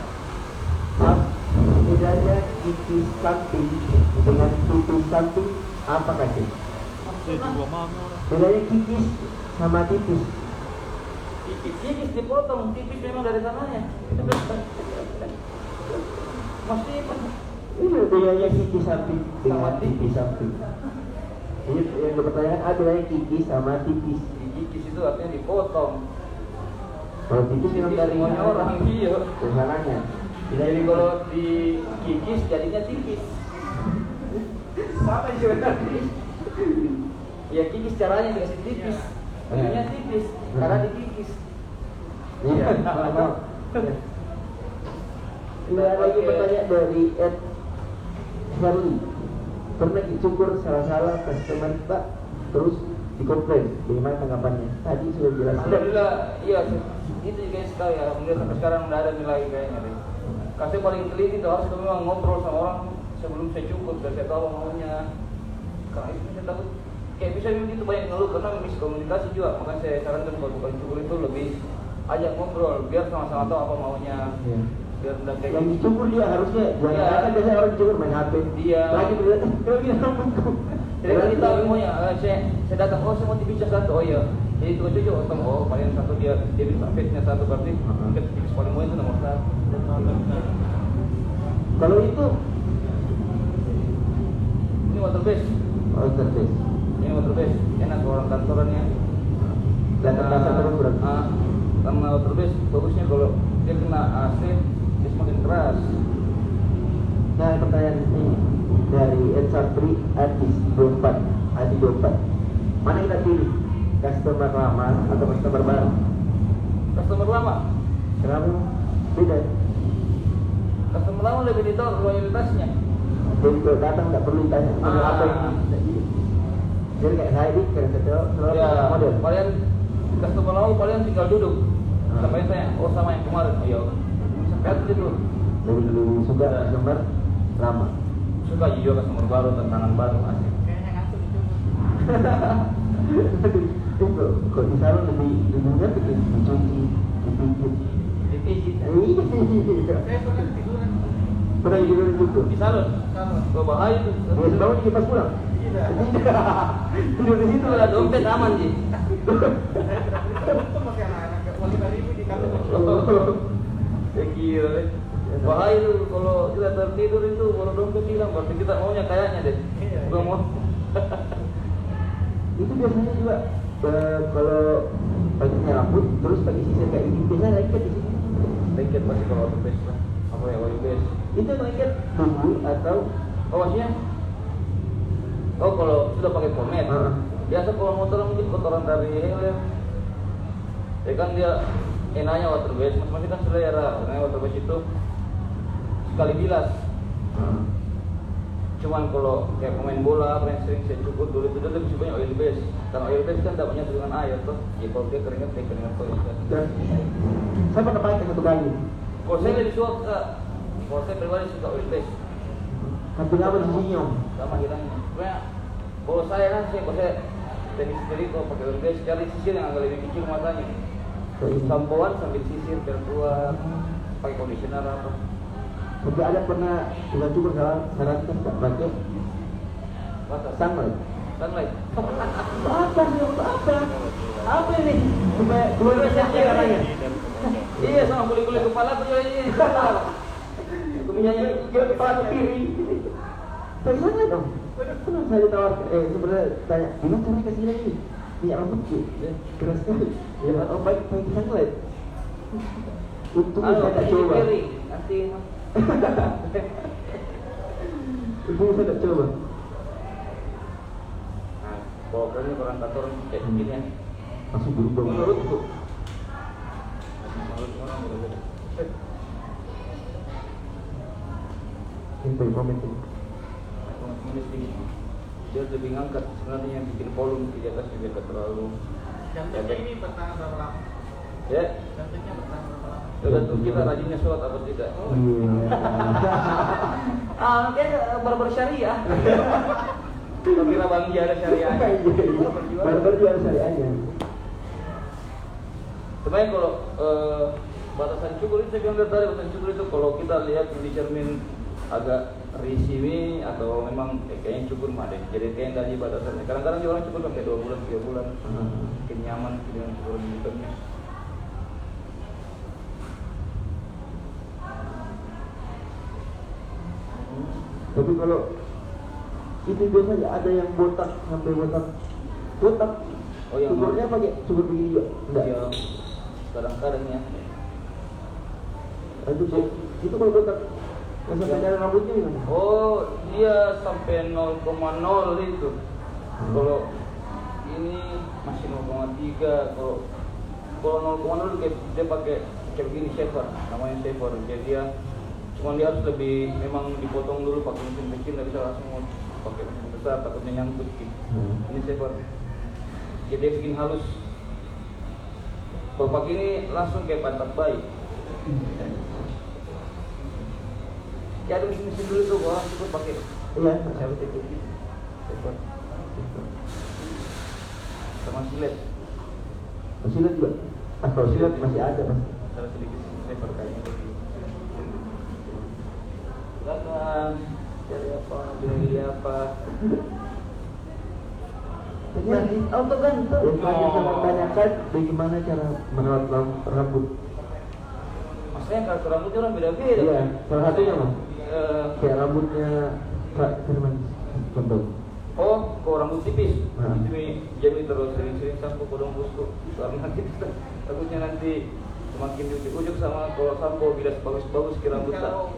Speaker 3: Bedanya kikis samping dengan tipis samping apa kasih? Bedanya kikis sama tipis.
Speaker 1: Tipis dipotong, tipis memang dari sananya. Masih
Speaker 3: Ini bedanya kiki sapi dengan
Speaker 1: Sama
Speaker 3: tipis sapi. Ini yang pertanyaan ada yang kiki sama tipis.
Speaker 1: Dikikis itu artinya dipotong.
Speaker 3: Kalau tipis memang dari
Speaker 1: semuanya orang, iya.
Speaker 3: usahannya.
Speaker 1: Jadi kalau dikikis jadinya tipis. Sama juga tadi. Ya kikis caranya dikasih tipis. Jadinya tipis karena dikikis.
Speaker 3: Iya, mau. Ini ada lagi pertanyaan dari Ed Herli. Pernah dicukur salah-salah customer Pak, terus dikomplain. Bagaimana tanggapannya? Tadi sudah jelas.
Speaker 1: Alhamdulillah, iya itu juga sekali ya. Alhamdulillah sampai sekarang udah ada nilai kayaknya deh. Kasih paling teliti itu harus memang ngobrol sama orang sebelum saya cukur, biar saya tahu apa maunya. Karena itu saya takut kayak bisa begitu banyak ngeluh karena miskomunikasi juga. Makanya saya sarankan kalau bukan cukur itu lebih ajak ngobrol biar sama-sama tahu apa maunya.
Speaker 3: Iya.
Speaker 1: Biar udah kayak
Speaker 3: Yang
Speaker 1: gitu.
Speaker 3: dicukur dia harusnya jangan
Speaker 1: Iya.
Speaker 3: kan biasanya orang dicukur main HP.
Speaker 1: Iya.
Speaker 3: Lagi berarti kalau dia rambutku.
Speaker 1: Jadi kan kita maunya saya datang, oh saya mau tipis satu, oh iya. Jadi itu aja otong, oh paling satu dia bisa fitnya satu berarti mungkin tipis paling mau itu nomor satu.
Speaker 3: Kalau itu
Speaker 1: Ini water base,
Speaker 3: terus.
Speaker 1: ini water base, enak kalau orang kantorannya.
Speaker 3: Dan terpaksa terus berarti.
Speaker 1: Karena water base bagusnya kalau dia kena AC dia semakin keras.
Speaker 3: Nah, pertanyaan ini dari Ed Sapri Adis 24 Adi 24. Mana kita pilih? Customer lama atau customer baru?
Speaker 1: Customer lama,
Speaker 3: Kenapa? Beda.
Speaker 1: customer lama lebih ditahu loyalitasnya.
Speaker 3: Jadi kalau datang nggak perlu ditanya model
Speaker 1: Ah.
Speaker 3: apa yang bisa jadi. Jadi kayak saya ini kayak selalu
Speaker 1: Ya,
Speaker 3: model.
Speaker 1: kalian customer lama kalian tinggal duduk. Sampai saya, oh sama yang kemarin, ayo. Sampai hati itu.
Speaker 3: Lebih suka customer lama.
Speaker 1: Suka juga customer baru, tantangan baru asik.
Speaker 4: Kayaknya ngantuk dicukur.
Speaker 3: Itu kok di salon lebih ngerti dicuci, dipijit.
Speaker 1: Dipijit.
Speaker 3: Iya.
Speaker 4: Saya pernah tiduran.
Speaker 3: Pernah tidur juga.
Speaker 1: Di salon.
Speaker 4: Kalau
Speaker 1: Gak bahaya tuh.
Speaker 3: Dia bangun juga pas pulang.
Speaker 4: tidak.
Speaker 3: Tidur di situ
Speaker 1: Itu ada dompet aman sih.
Speaker 4: Itu pakai anak-anak uang 5.000 di kantor.
Speaker 1: Ya gila. Bahaya tuh kalau kita tertidur itu kalau dompet hilang berarti kita maunya kayaknya deh.
Speaker 4: Iya,
Speaker 1: Gak
Speaker 4: iya.
Speaker 1: mau.
Speaker 3: Itu biasanya juga kalau paginya rambut terus pakai sisir kayak gini biasanya lengket di sini.
Speaker 1: Lengket pasti kalau auto base lah. Apa ya auto base?
Speaker 3: Itu lengket tunggu atau
Speaker 1: Oh maksudnya? Oh kalau sudah pakai pomade. Biasa kalau motor mungkin kotoran dari helm. Ya kan dia enaknya water base, masing-masing kan selera. Enaknya water base itu sekali bilas. Cuman kalau kayak pemain bola, apa yang sering saya cukur dulu itu dia lebih banyak oil base. Karena oil base kan dapatnya dengan air tuh. Ya kalau dia keringat, dia keringat tuh.
Speaker 3: dan saya pernah pakai satu kali.
Speaker 1: Kalau saya lebih suka, kalau saya pribadi suka oil base.
Speaker 3: Satu lama di sini om.
Speaker 1: Sama hilangnya. Sebenarnya kalau saya kan kalau saya teknik sendiri kalau pakai oil base cari sisir yang agak lebih kecil matanya. Sampoan sambil sisir biar keluar. Pakai conditioner apa.
Speaker 3: Sampai ada pernah juga cukur saran kita nggak pakai
Speaker 1: Mata.
Speaker 3: sunlight.
Speaker 1: Sunlight.
Speaker 3: Apa sih untuk apa? Apa ini? Supaya keluar siapa caranya?
Speaker 1: Iya sama kulit-kulit kepala tuh ini. Itu minyaknya
Speaker 3: Kira kepala ke kiri. Tapi sunlight dong. Pernah saya tawarkan, sebenarnya tanya, gimana cara kasih lagi? Minyak rambutku, keras sekali. Ya kan, oh baik pakai sunlight. Untung saya tak coba.
Speaker 1: Nanti
Speaker 3: Untung saya tak coba.
Speaker 1: Nah, kalau kalian orang kantor kayak gini ya.
Speaker 3: Langsung berubah.
Speaker 1: Menurutku. Menurut orang beda-beda.
Speaker 3: Ini komen ini.
Speaker 1: Teman-teman sedikit. Dia lebih ngangkat sebenarnya yang bikin volume di atas juga tidak terlalu.
Speaker 4: Jantungnya ini bertahan berapa lama?
Speaker 1: Ya,
Speaker 4: Jantungnya bertahan berapa lama?
Speaker 1: tergantung kita rajinnya sholat atau tidak.
Speaker 3: Iya.
Speaker 1: Kayak barber syariah. Tapi Bang Ji ada syariahnya.
Speaker 3: Barber juga ada syariahnya.
Speaker 1: Sebenarnya kalau batasan cukur itu saya bilang dari tadi batasan cukur itu kalau kita lihat di cermin agak risih atau memang kayaknya cukur mah deh. Jadi kayaknya dari batasannya. Kadang-kadang juga orang cukur sampai 2 bulan 3 bulan. Makin nyaman dengan cukur hitamnya.
Speaker 3: Tapi kalau itu biasanya ada yang botak sampai botak.
Speaker 1: Oh, yang
Speaker 3: cukurnya pakai cukur begini juga? Enggak.
Speaker 1: Ya, kadang-kadang ya.
Speaker 3: Itu kalau botak yang sampai dari rambutnya gimana?
Speaker 1: Oh, dia sampai 0,0 itu. Kalau ini masih 0,3. Kalau 0,0 dia pakai kayak begini shaver, namanya shaver. Jadi dia harus lebih memang dipotong dulu pakai mesin kecil, nggak bisa langsung pakai mesin besar, takutnya nyangkut gitu. Ini shaver. Jadi dia bikin halus. Kalau pakai ini langsung kayak pantat bayi. Ya ada mesin dulu tuh, orang cukup pakai.
Speaker 3: Iya.
Speaker 1: Shaver itu gitu. Shaver. Sama silet.
Speaker 3: Silet juga. Kalau silet masih ada mas.
Speaker 1: Ada sedikit shaver kayaknya. Silakan cari apa, beli apa.
Speaker 3: Nah, untuk ganteng. Yang tadi saya mau tanyakan bagaimana cara merawat rambut.
Speaker 1: Maksudnya kalau rambutnya orang beda-beda.
Speaker 3: Iya, salah satunya mas. Kayak rambutnya Pak Firman contoh.
Speaker 1: Oh, kok rambut tipis?
Speaker 3: Nah.
Speaker 1: Jadi terus sering-sering sampo kodong busku. Karena kita takutnya nanti semakin diujuk sama kalau sampo bilas bagus-bagus ke rambut.
Speaker 4: Kalau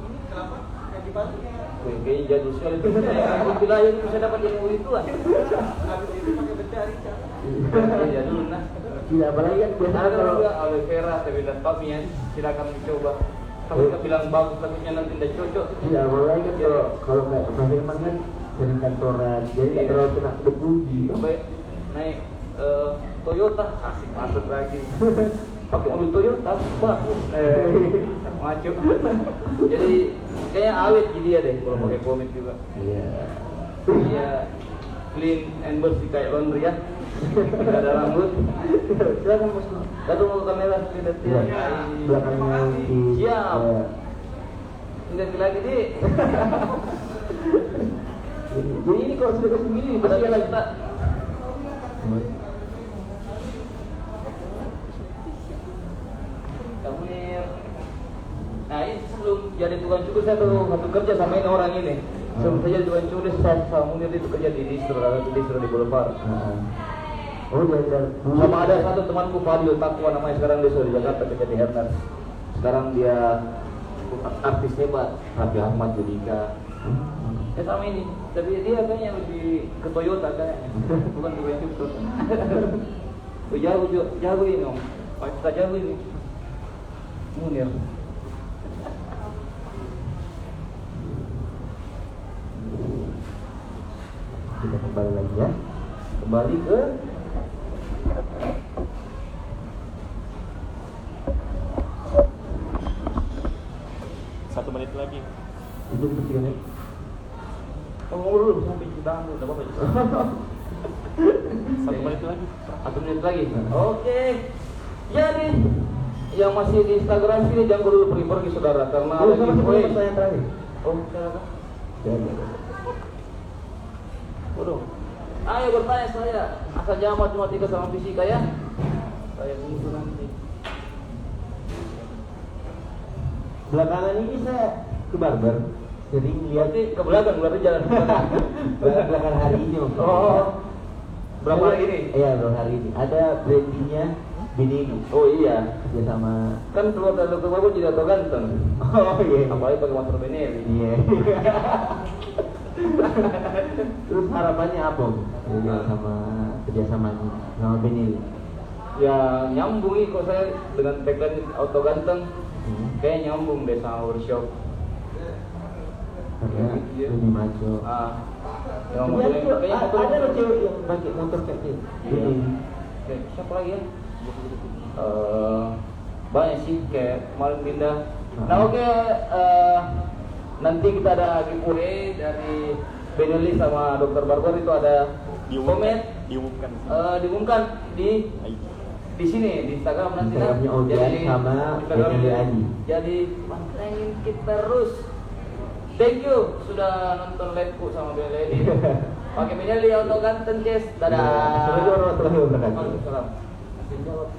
Speaker 4: ini kenapa? Yang dibalik
Speaker 1: Kayaknya jadul sekali itu. Rambut wilayah itu bisa dapat ilmu ituan.
Speaker 4: habis itu pakai becari kan?
Speaker 1: Iya dulu nah.
Speaker 3: Tidak, apalagi kan biasanya
Speaker 1: Ada
Speaker 3: kalau
Speaker 1: juga aloe vera, sebelah kami ya. Silakan dicoba. Kalau kita bilang bagus, takutnya nanti tidak cocok.
Speaker 3: tidak, apalagi kan kalau kayak Pak Firman kan sering kantoran, jadi nggak terlalu kena debu gitu.
Speaker 1: Baik, naik Toyota, asik masuk lagi. Pakai mobil Toyota, bagus. Macu. Jadi kayaknya awet jadi dia deh kalau pakai komik juga.
Speaker 3: Iya.
Speaker 1: Iya, clean and bersih kayak laundry ya. Tidak ada rambut. Silakan bos. Lalu mau ke kamera lihat dia.
Speaker 3: Iya. Belakangnya di.
Speaker 1: Siap. Lihat lagi deh.
Speaker 3: Jadi ini kalau sudah kasih begini pasti
Speaker 1: Pasti
Speaker 3: lagi
Speaker 1: kita. Kamu nih. Nah ini sebelum jadi tukang cukur saya tuh satu kerja sama ini orang ini. Sebelum saya jadi tukang cukur saya sama dia itu kerja di distro di Boulevard.
Speaker 3: Oh dia
Speaker 1: Sama ada satu temanku Fadil Takwa namanya sekarang dia sudah di Jakarta kerja di Hernas. Sekarang dia artis hebat, Raffi Ahmad Judika. Sama ini, tapi dia kayaknya lebih ke Toyota kayaknya, bukan ke Toyota. Jago ini om, kita jago ini. Munir.
Speaker 3: Kita kembali lagi ya.
Speaker 1: Kembali ke
Speaker 2: Satu menit lagi.
Speaker 3: Itu kepentingan ya.
Speaker 1: ngomong dulu sampai kita dulu, enggak apa-apa.
Speaker 2: 1 menit lagi.
Speaker 1: 1 menit lagi. Oke. Jadi yang masih di Instagram sini jangan dulu pergi-pergi saudara karena ada giveaway.
Speaker 3: Pertanyaan terakhir.
Speaker 1: Oh, silakan.
Speaker 3: Jadi.
Speaker 1: Waduh. Ayo bertanya saya. Asal jangan matematika sama fisika ya. Saya tunggu nanti.
Speaker 3: Belakangan ini saya ke barber, sering lihat
Speaker 1: Berarti ke belakang berarti jalan ke belakang.
Speaker 3: belakang hari ini maksudnya.
Speaker 1: Oh. Berapa hari ini?
Speaker 3: Iya, berapa hari ini. Ada brandingnya Benelli.
Speaker 1: Oh iya.
Speaker 3: Kerja sama.
Speaker 1: Kan keluar dari dokter bagus tidak tahu ganteng.
Speaker 3: Oh iya.
Speaker 1: Apalagi pakai masker Benelli.
Speaker 3: Iya. Terus harapannya apa? Kerja sama sama Benelli.
Speaker 1: Ya nyambung nih kok saya dengan tagline auto ganteng. Kayak nyambung deh sama workshop.
Speaker 3: Karena lebih maco.
Speaker 1: Yang
Speaker 3: Iya,
Speaker 1: motornya kayaknya motor
Speaker 3: ada loh cewek yang pakai motor kayak gitu.
Speaker 1: Iya. Oke, siapa lagi ya? Banyak sih kayak kemarin pindah. Nah oke, nanti kita ada giveaway dari Benelli sama Dr. Barber itu ada komen diumumkan di sini di Instagram nanti
Speaker 3: Instagramnya Ojan sama Benelli Adi.
Speaker 1: Jadi pantengin kita terus. Thank you sudah nonton liveku sama Benelli. Pakai Benelli auto ganteng guys. Dadah.
Speaker 3: Assalamualaikum warahmatullahi wabarakatuh.
Speaker 1: Waalaikumsalam. Masih jawab.